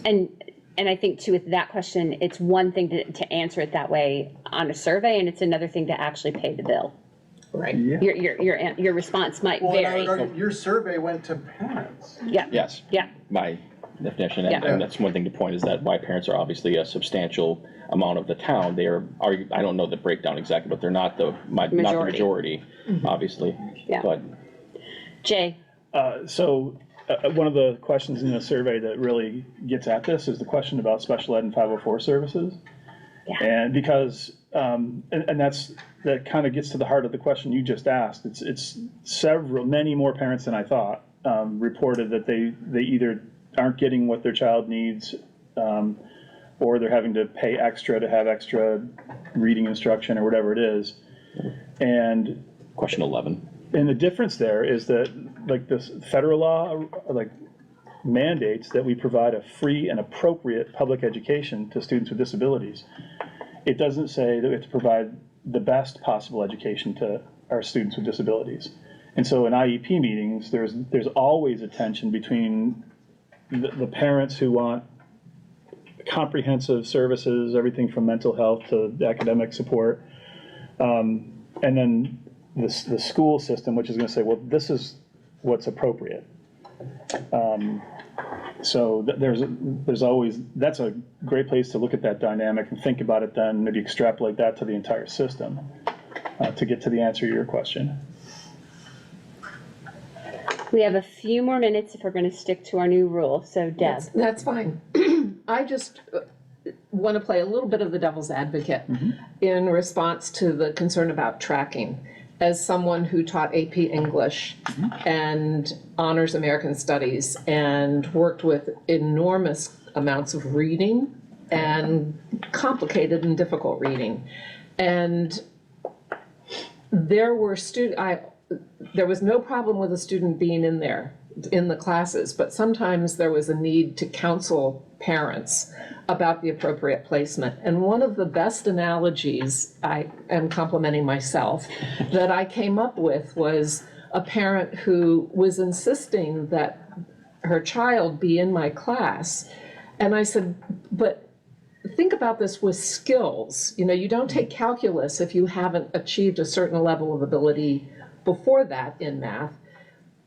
And I think too, with that question, it's one thing to answer it that way on a survey, and it's another thing to actually pay the bill. Right. Your response might Well, vary. your survey went to parents. Yeah. Yes. Yeah. By definition, and, Yeah. and that's one thing to point, is that why parents are obviously a substantial amount of the town. They are I don't know the breakdown exactly, but they're not the majority, obviously. Yeah. But Jay. One of the questions in the survey that really gets at this is the question about special ed and 504 services. Yeah. And because, that kind of gets to the heart of the question you just asked. It's many more parents than I thought reported that they either aren't getting what their child needs, or they're having to pay extra to have extra reading instruction or whatever it is. And question 11. And the difference there is that, like, this federal law, like, mandates that we provide a free and appropriate public education to students with disabilities. It doesn't say that we have to provide the best possible education to our students with disabilities. And so in IEP meetings, there's always a tension between the parents who want comprehensive services, everything from mental health to academic support, and then the school system, which is going to say, well, this is what's appropriate. So there's always, that's a great place to look at that dynamic and think about it, then maybe extrapolate that to the entire system to get to the answer to your question. We have a few more minutes if we're going to stick to our new rule. So Deb. That's fine. I just want to play a little bit of the devil's advocate in response to the concern about tracking. As someone who taught AP English and honors American Studies and worked with enormous amounts of reading and complicated and difficult reading. And there were there was no problem with a student being in there, in the classes, but sometimes there was a need to counsel parents about the appropriate placement. And one of the best analogies, I am complimenting myself, that I came up with was a parent who was insisting that her child be in my class. And I said, but think about this with skills. You know, you don't take calculus if you haven't achieved a certain level of ability before that in math.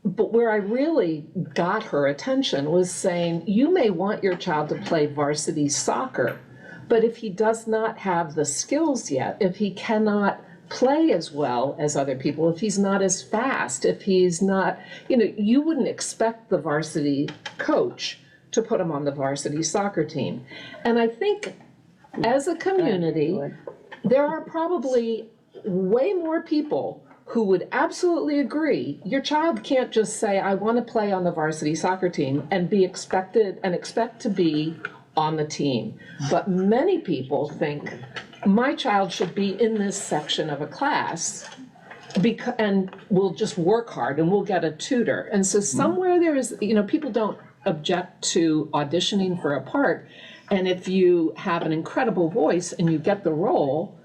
But where I really got her attention was saying, you may want your child to play varsity soccer, but if he does not have the skills yet, if he cannot play as well as other people, if he's not as fast, if he's not, you know, you wouldn't expect the varsity coach to put him on the varsity soccer team. And I think as a community, there are probably way more people who would absolutely agree, your child can't just say, I want to play on the varsity soccer team and expect to be on the team. But many people think, my child should be in this section of a class and we'll just work hard and we'll get a tutor. And so somewhere there is, people don't object to auditioning for a part. And if you have an incredible voice and you get the role,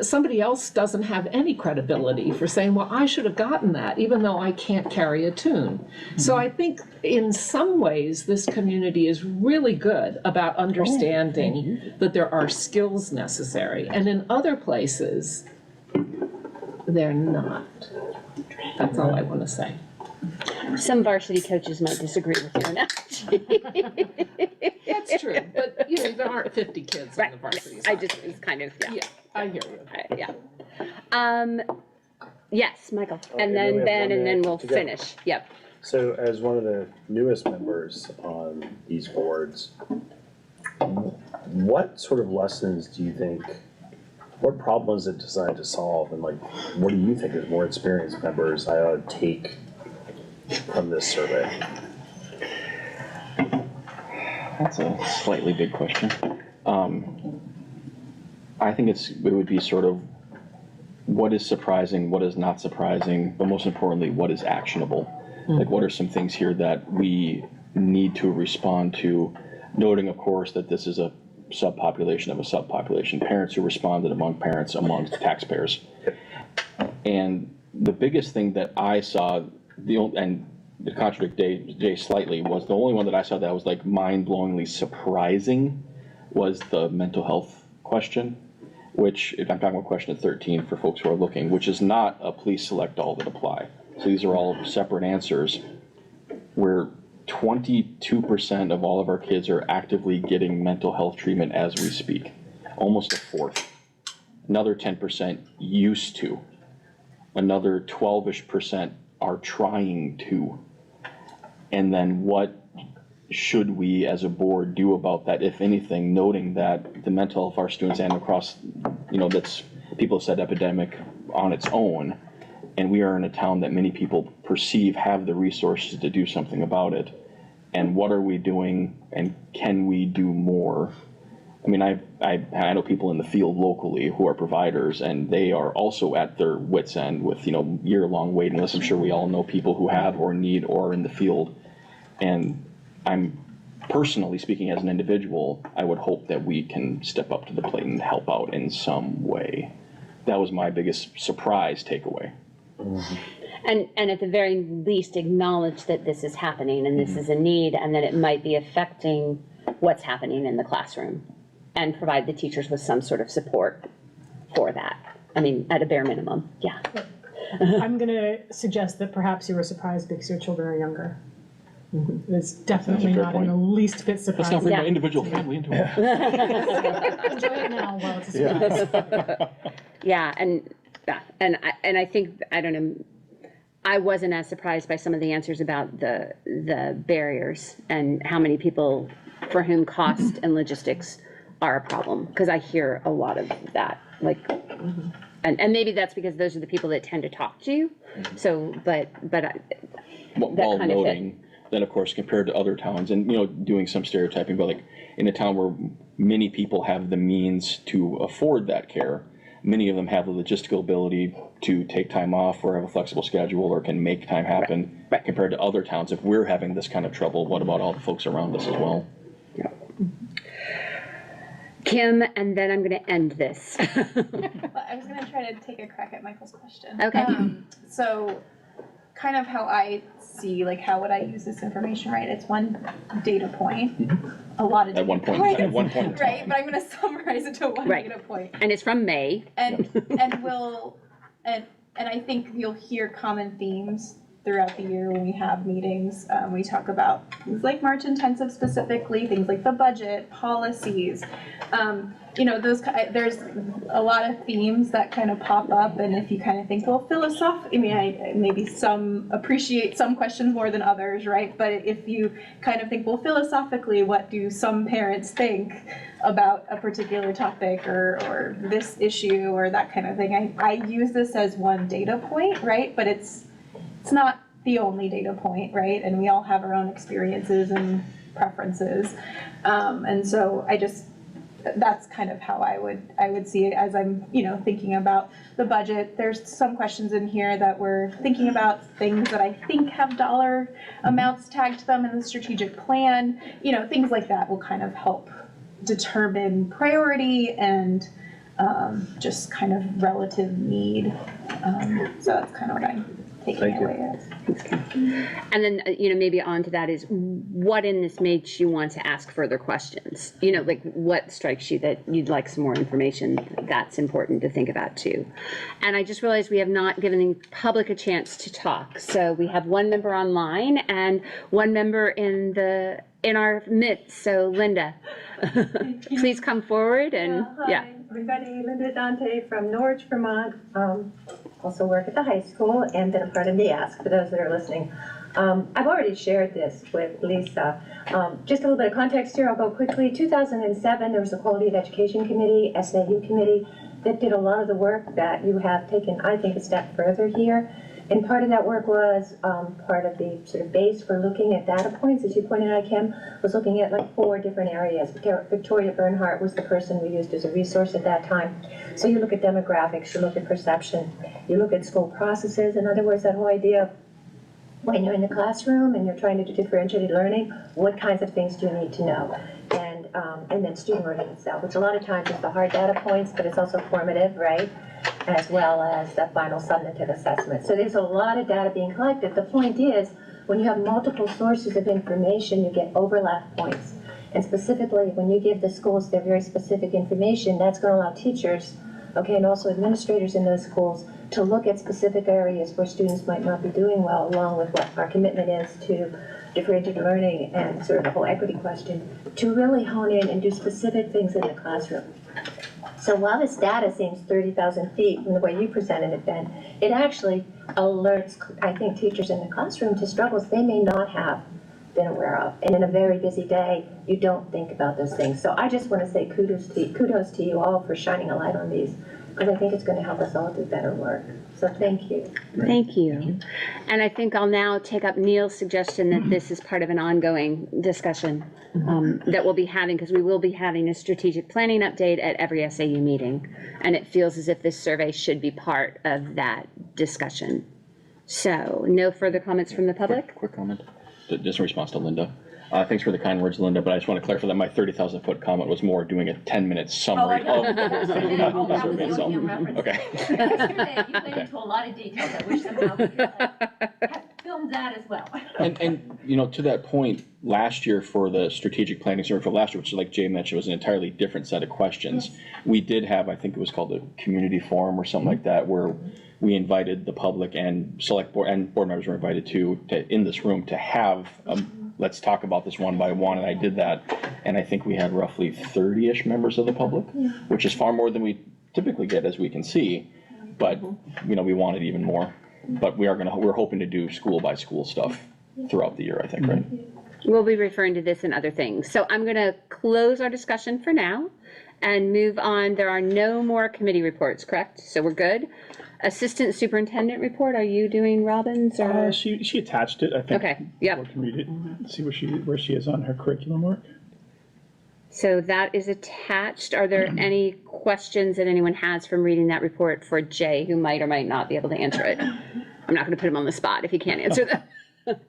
somebody else doesn't have any credibility for saying, well, I should have gotten that, even though I can't carry a tune. So I think in some ways, this community is really good about understanding that there are skills necessary. And in other places, they're not. That's all I want to say. Some varsity coaches might disagree with your analogy. That's true, but there aren't 50 kids in Right, the varsity. I just was kind of, Yeah, I hear you. yeah. Yes, Michael, and and then then we have Ben, 1 and then minute we'll to go. finish, yep. So as one of the newest members on these boards, what sort of lessons do you think, what problems is it designed to solve? And like, what do you think as more experienced members I ought to take from this survey? That's a slightly big question. I think it would be sort of what is surprising, what is not surprising, but most importantly, what is actionable? Like, what are some things here that we need to respond to, noting, of course, that this is a subpopulation of a subpopulation, parents who responded among parents, among taxpayers. And the biggest thing that I saw, and to contradict Jay slightly, was the only one that I saw that was like mind-blowingly surprising was the mental health question, which, if I'm talking about question 13 for folks who are looking, which is not a please select all that apply. So these are all separate answers where 22% of all of our kids are actively getting mental health treatment as we speak, almost a fourth. Another 10% used to. Another 12-ish% are trying to. And then what should we as a board do about that, if anything, noting that the mental health of our students and across, that's, people have said epidemic on its own, and we are in a town that many people perceive have the resources to do something about it. And what are we doing, and can we do more? I mean, I know people in the field locally who are providers, and they are also at their wits' end with, year-long waiting lists. I'm sure we all know people who have or need or are in the field. And I'm personally speaking as an individual, I would hope that we can step up to the plate and help out in some way. That was my biggest surprise takeaway. And at the very least, acknowledge that this is happening and this is a need, and that it might be affecting what's happening in the classroom, and provide the teachers with some sort of support for that. I mean, at a bare minimum, yeah. I'm going to suggest that perhaps you were surprised because your children are younger. It's definitely fair not in point. the least bit Let's not surprising. bring Yeah. my individual family into it. Enjoy it now while it's a surprise. Yeah, and I think, I don't know, I wasn't as surprised by some of the answers about the barriers and how many people for whom cost and logistics are a problem, because I hear a lot of that, like, and maybe that's because those are the people that tend to talk to you. So, but While kind of fit. noting that, of course, compared to other towns, and, doing some stereotyping, but like in a town where many people have the means to afford that care, many of them have the logistical ability to take time off or have a flexible schedule or can make time happen. Right. Compared to other towns, if we're having this kind of trouble, what about all the folks around us as well? Kim, and then I'm going to end this. Well, I was gonna try to take a crack at Michael's question. Okay. So, kind of how I see, like, how would I use this information, right? It's one data point, a lot of data At one point, points, at one point in time. right? But I'm gonna summarize it to one Right. data point. And it's from May. And I think you'll hear common themes throughout the year when we have meetings, we talk about things like March intensive specifically, things like the budget, policies. You know, there's a lot of themes that kind of pop up, and if you kind of think, well, philosophically, I mean, maybe some appreciate some questions more than others, right? But if you kind of think, well, philosophically, what do some parents think about a particular topic or this issue or that kind of thing? I use this as one data point, right? But it's not the only data point, right? And we all have our own experiences and preferences, and so that's kind of how I would see it as I'm, you know, thinking about the budget. There's some questions in here that we're thinking about, things that I think have dollar amounts tagged to them in the strategic plan. You know, things like that will kind of help determine priority and just kind of relative need. So that's kind of what I'm taking away as. And then, you know, maybe on to that is what in this makes you want to ask further questions? You know, like what strikes you that you'd like some more information? That's important to think about too. And I just realized we have not given the public a chance to talk. So we have one member online and one member in our midst. So Linda, please come forward and Hi, everybody. Linda Dante from Norwich, Vermont. Also work at the high school and been a part of the Ask for those that are listening. I've already shared this with Lisa. Just a little bit of context here, I'll go quickly. 2007, there was a Quality of Education Committee, SAU committee, that did a lot of the work that you have taken, I think, a step further here. And part of that work was part of the sort of base for looking at data points, as you pointed out, Kim, was looking at like 4 different areas. Victoria Bernhardt was the person we used as a resource at that time. So you look at demographics, you look at perception, you look at school processes. In other words, that whole idea of when you're in the classroom and you're trying to do differentiated learning, what kinds of things do you need to know? And then student learning itself, which a lot of times is the hard data points, but it's also formative, right? As well as the final summative assessment. So there's a lot of data being collected. The point is, when you have multiple sources of information, you get overlap points. And specifically, when you give the schools their very specific information, that's going to allow teachers, okay, and also administrators in those schools to look at specific areas where students might not be doing well, along with what our commitment is to differentiated learning and sort of the whole equity question, to really hone in and do specific things in the classroom. So while this data seems 30,000 feet from the way you presented it, Ben, it actually alerts, I think, teachers in the classroom to struggles they may not have been aware of. And in a very busy day, you don't think about those things. So I just want to say kudos to you all for shining a light on these, because I think it's going to help us all do better work. So thank you. Thank you. And I think I'll now take up Neil's suggestion that this is part of an ongoing discussion that we'll be having, because we will be having a strategic planning update at every SAU meeting. And it feels as if this survey should be part of that discussion. So no further comments from the public? Quick comment, just in response to Linda. Thanks for the kind words, Linda, but I just want to clarify that my 30,000 foot comment was more doing a 10-minute summary of the whole thing, not the survey itself. Okay. Yesterday, you went into a lot of details. I wish somehow we could have filmed that as well. And you know, to that point, last year for the strategic planning survey for last year, which like Jay mentioned, was an entirely different set of questions. Yes. We did have, I think it was called a community forum or something like that, where we invited the public and select board and board members were invited to in this room to have let's talk about this one by one, and I did that, and I think we had roughly 30-ish members of the public, which is far more than we typically get, as we can see, but you know, we wanted even more. But we're hoping to do school by school stuff throughout the year, I think, right? We'll be referring to this and other things. So I'm going to close our discussion for now and move on. There are no more committee reports, correct? So we're good. Assistant Superintendent report, are you doing Robin's? Or? She attached it, I think. Okay, yep. We can read it, see where she is on her curriculum work. So that is attached. Are there any questions that anyone has from reading that report for Jay, who might or might not be able to answer it? I'm not going to put him on the spot if he can't answer that.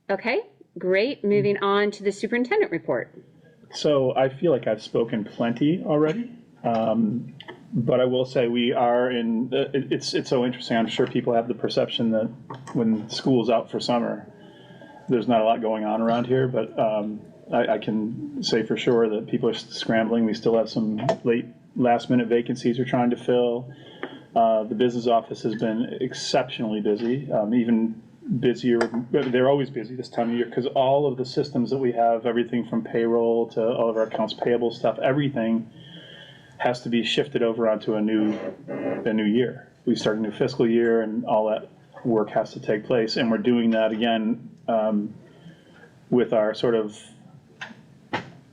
Okay, great. Moving on to the superintendent report. So I feel like I've spoken plenty already. But I will say we are in, it's so interesting. I'm sure people have the perception that when school's out for summer, there's not a lot going on around here, but I can say for sure that people are scrambling. We still have some last minute vacancies we're trying to fill. The business office has been exceptionally busy. Even busier, they're always busy this time of year, because all of the systems that we have, everything from payroll to all of our accounts payable stuff, everything has to be shifted over onto a new year. We start a new fiscal year, and all that work has to take place, and we're doing that again with our sort of,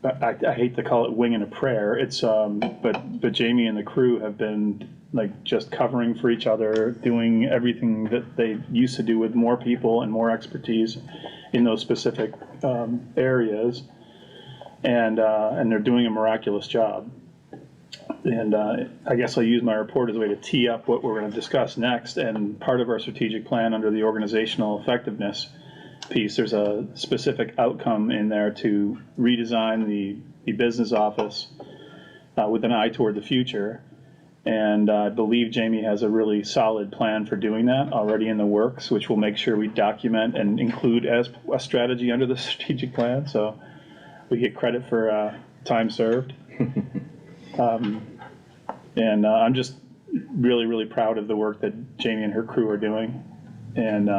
I hate to call it wing and a prayer. It's but Jamie and the crew have been like just covering for each other, doing everything that they used to do with more people and more expertise in those specific areas, and they're doing a miraculous job. And I guess I'll use my report as a way to tee up what we're going to discuss next. And part of our strategic plan under the organizational effectiveness piece, there's a specific outcome in there to redesign the business office with an eye toward the future. And I believe Jamie has a really solid plan for doing that already in the works, which we'll make sure we document and include as a strategy under the strategic plan. So we get credit for time served. And I'm just really, really proud of the work that Jamie and her crew are doing. And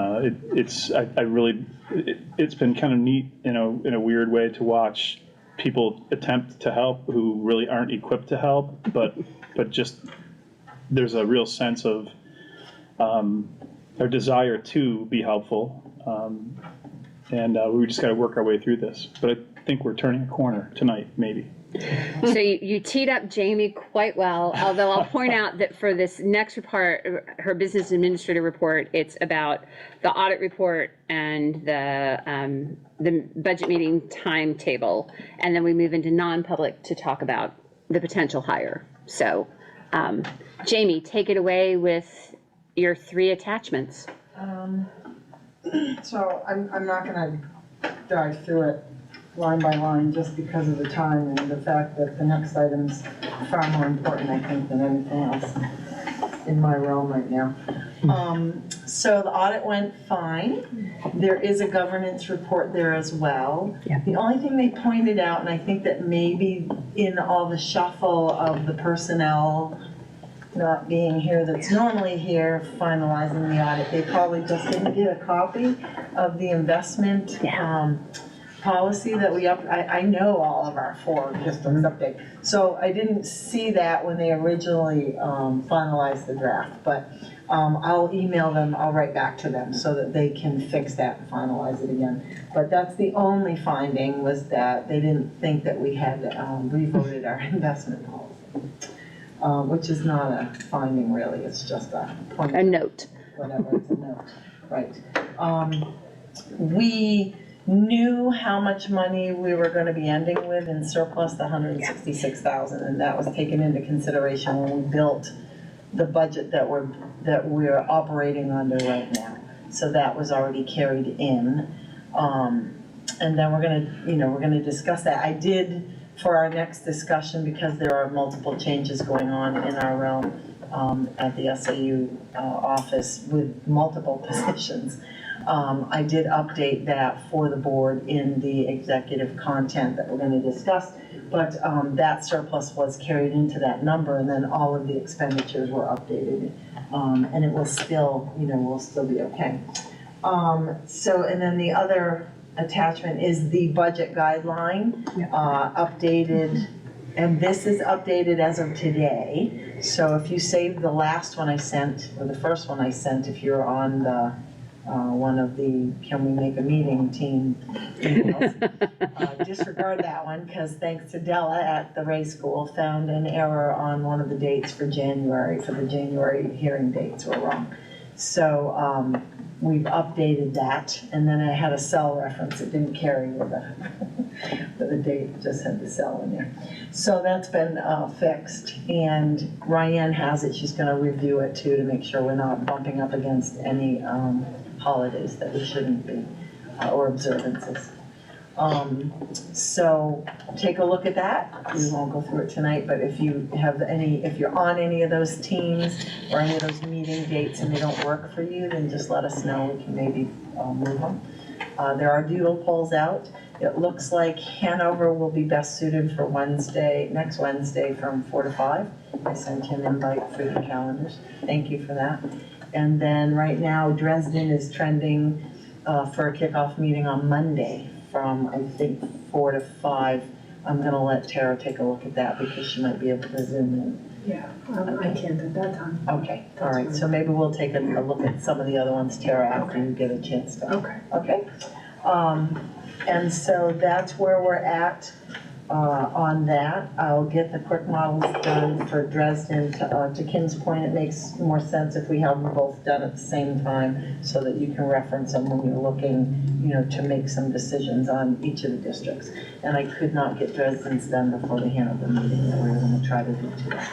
it's been kind of neat, in a weird way, to watch people attempt to help who really aren't equipped to help, but just there's a real sense of their desire to be helpful. And we just got to work our way through this. But I think we're turning a corner tonight, maybe. So you teed up Jamie quite well, although I'll point out that for this next report, her business administrator report, it's about the audit report and the budget meeting timetable, and then we move into non-public to talk about the potential hire. So, Jamie, take it away with your 3 attachments. So I'm not gonna dive through it line by line, just because of the time and the fact that the next item's far more important, I think, than anything else in my realm right now. So the audit went fine. There is a governance report there as well. Yeah. The only thing they pointed out, and I think that maybe in all the shuffle of the personnel not being here that's normally here finalizing the audit, they probably just didn't get a copy of the investment policy that we I know all of our 4 districts update. So I didn't see that when they originally finalized the draft, but I'll email them, I'll write back to them so that they can fix that and finalize it again. But that's the only finding, was that they didn't think that we had revoted our investment policy, which is not a finding really, it's just a point. A note. Whatever, it's a note, right. We knew how much money we were going to be ending with in surplus, the $166,000, and that was taken into consideration when we built the budget that we're operating under right now. So that was already carried in, and then we're going to discuss that. I did, for our next discussion, because there are multiple changes going on in our realm at the SAU office with multiple positions. I did update that for the board in the executive content that we're going to discuss, but that surplus was carried into that number, and then all of the expenditures were updated, and it will still, we'll still be okay. So, and then the other attachment is the budget guideline, updated, and this is updated as of today. So if you saved the last one I sent, or the first one I sent, if you're on the one of the Can We Make a Meeting team emails. Disregard that one, because thanks to Della at the Ray School, found an error on one of the dates for January, for the January hearing dates were wrong. So we've updated that, and then I had a cell reference, it didn't carry with the date, just had the cell in there. So that's been fixed, and Ryan has it, she's gonna review it too, to make sure we're not bumping up against any holidays that we shouldn't be, or observances. So take a look at that. We won't go through it tonight, but if you have if you're on any of those teams or any of those meeting dates and they don't work for you, then just let us know. We can maybe move them. There are doodle polls out. It looks like Hanover will be best suited for next Wednesday from 4 to 5. I sent you an invite for your calendars. Thank you for that. And then right now Dresden is trending for a kickoff meeting on Monday from, I think, 4 to 5. I'm gonna let Tara take a look at that because she might be able to zoom in. Yeah, I can't at that time. Okay, all right, so maybe we'll take a look at some of the other ones, Tara, after you get a chance to. Okay. Okay? And so that's where we're at on that. I'll get the quick models done for Dresden. To Kim's point, it makes more sense if we have them both done at the same time so that you can reference them when you're looking, you know, to make some decisions on each of the districts. And I could not get Dresden's done before the Hanover meeting, that we're gonna try to do today.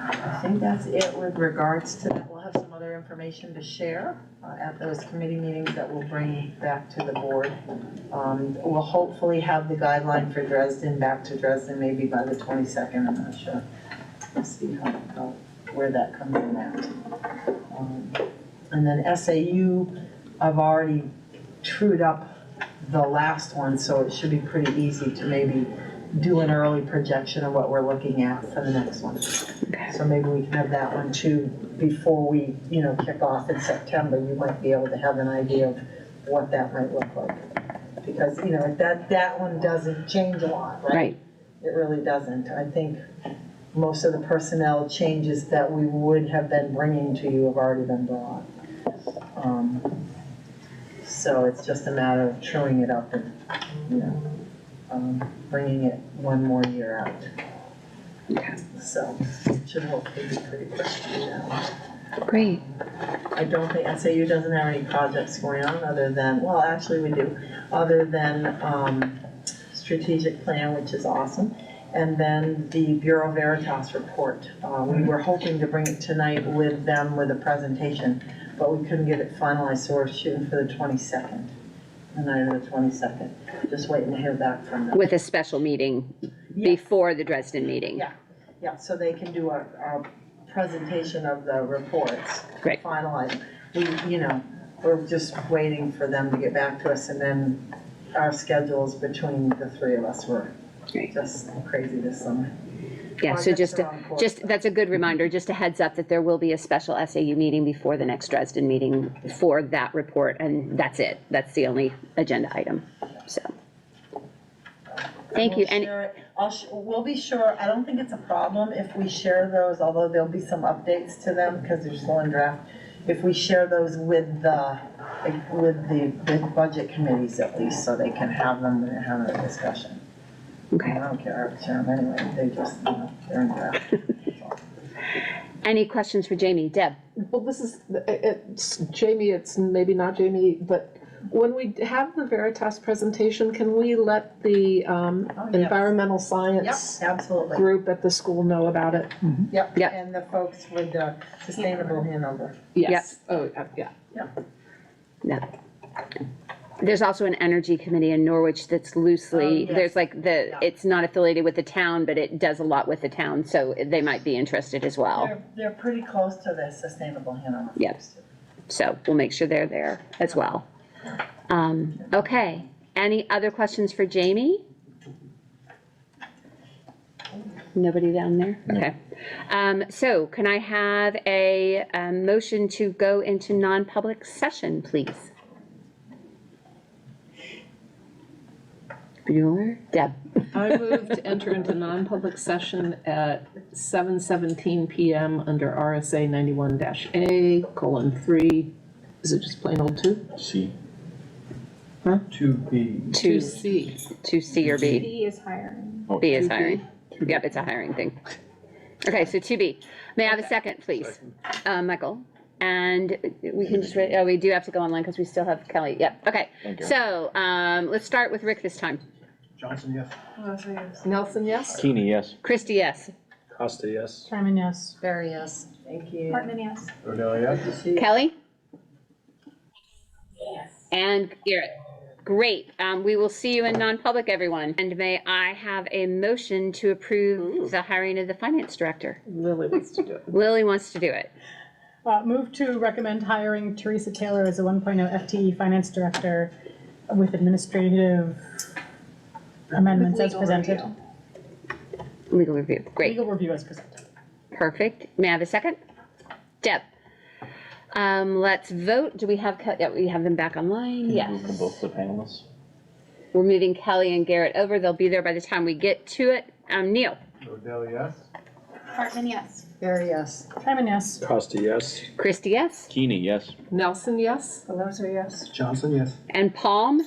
I think that's it with regards to that. We'll have some other information to share at those committee meetings that we'll bring back to the board. We'll hopefully have the guideline for Dresden back to Dresden maybe by the 22nd, I'm not sure. We'll see where that comes in at. And then SAU, I've already trued up the last one, so it should be pretty easy to maybe do an early projection of what we're looking at for the next one. So maybe we can have that one too before we, you know, kick off in September. You might be able to have an idea of what that might look like. Because, you know, that one doesn't change a lot, right? Right. It really doesn't. I think most of the personnel changes that we would have been bringing to you have already been brought. So it's just a matter of truing it up and, you know, bringing it one more year out. So it should hopefully be pretty quick to do that. Great. I don't think, SAU doesn't have any projects going on other than, well, actually we do, other than strategic plan, which is awesome. And then the Bureau Veritas report. We were hoping to bring it tonight with them with a presentation, but we couldn't get it finalized, so we're shooting for the 22nd. The night of the 22nd. Just waiting to hear back from them. With a special meeting before the Dresden meeting. Yeah, so they can do a presentation of the reports. Great. Finalize. You know, we're just waiting for them to get back to us, and then our schedules between the three of us were just crazy this summer. Yeah, so just that's a good reminder, just a heads up that there will be a special SAU meeting before the next Dresden meeting for that report, and that's it. That's the only agenda item, so. Thank you. And We'll be sure, I don't think it's a problem if we share those, although there'll be some updates to them because they're still in draft. If we share those with the budget committees at least, so they can have them when they're having a discussion. Okay. I don't care, I would share them anyway, they just, you know, they're in draft. Any questions for Jamie? Deb? Well, this is, it's Jamie, it's maybe not Jamie, but when we have the Veritas presentation, can we let the environmental science absolutely. group at the school know about it? Yep, and the folks with the Sustainable Hanover. Yes. Oh, yeah. No. There's also an energy committee in Norwich that's loosely, there's like it's not affiliated with the town, but it does a lot with the town, so they might be interested as well. They're pretty close to the Sustainable Hanover. Yes. So we'll make sure they're there as well. Okay, any other questions for Jamie? Nobody down there? Okay. So can I have a motion to go into non-public session, please? Bueller? Deb? I move to enter into non-public session at 7:17 PM under RSA 91-A:3. Is it just plain old 2? C. Huh? 2B. 2C. 2C or B? B is hiring. B is hiring. Yep, it's a hiring thing. Okay, so 2B. May I have a second, please? Michael? And we can just, we do have to go online because we still have Kelly. Yep, okay. So let's start with Rick this time. Johnson, yes. Nelson, yes? Keeney, yes. Christie, yes. Costa, yes. Simon, yes. Barry, yes. Thank you. Hartman, yes. Odell, yes? Kelly? And Garrett. Great. We will see you in non-public, everyone. And may I have a motion to approve the hiring of the finance director? Lily wants to do it. Lily wants to do it. Move to recommend hiring Teresa Taylor as a 1.0 FTE finance director with administrative amendments as presented. Legal review. Great. Legal review as presented. Perfect. May I have a second? Deb. Let's vote. Do we have, yeah, we have them back online? Yes. Moving them both to panelists. We're moving Kelly and Garrett over. They'll be there by the time we get to it. Neil. Odell, yes? Hartman, yes. Very yes. Simon, yes. Costa, yes. Christie, yes. Keeney, yes. Nelson, yes? Delozer, yes. Johnson, yes. And Palm?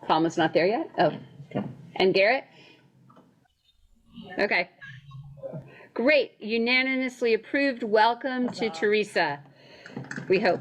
Palm is not there yet? Oh. Okay. And Garrett? Okay. Great, unanimously approved. Welcome to Teresa, we hope.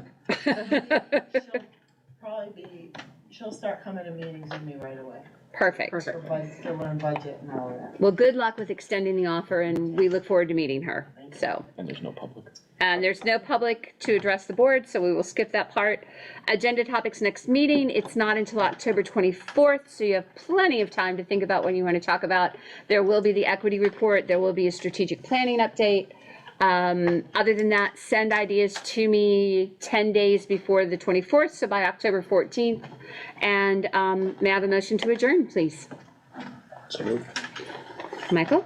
She'll start coming to meetings with me right away. Perfect. To learn budget and all of that. Well, good luck with extending the offer, and we look forward to meeting her, so. And there's no public. And there's no public to address the board, so we will skip that part. Agenda topics next meeting, it's not until October 24th, so you have plenty of time to think about what you want to talk about. There will be the equity report, there will be a strategic planning update. Other than that, send ideas to me 10 days before the 24th, so by October 14th. And may I have a motion to adjourn, please? So moved. Michael?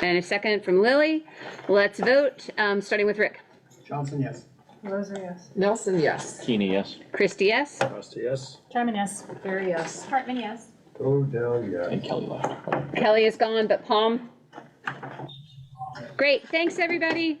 And a second from Lily. Let's vote, starting with Rick. Johnson, yes. Delozer, yes. Nelson, yes. Keeney, yes. Christie, yes? Costa, yes. Simon, yes. Very yes. Hartman, yes. Odell, yes. And Kelly left. Kelly is gone, but Palm? Great, thanks, everybody.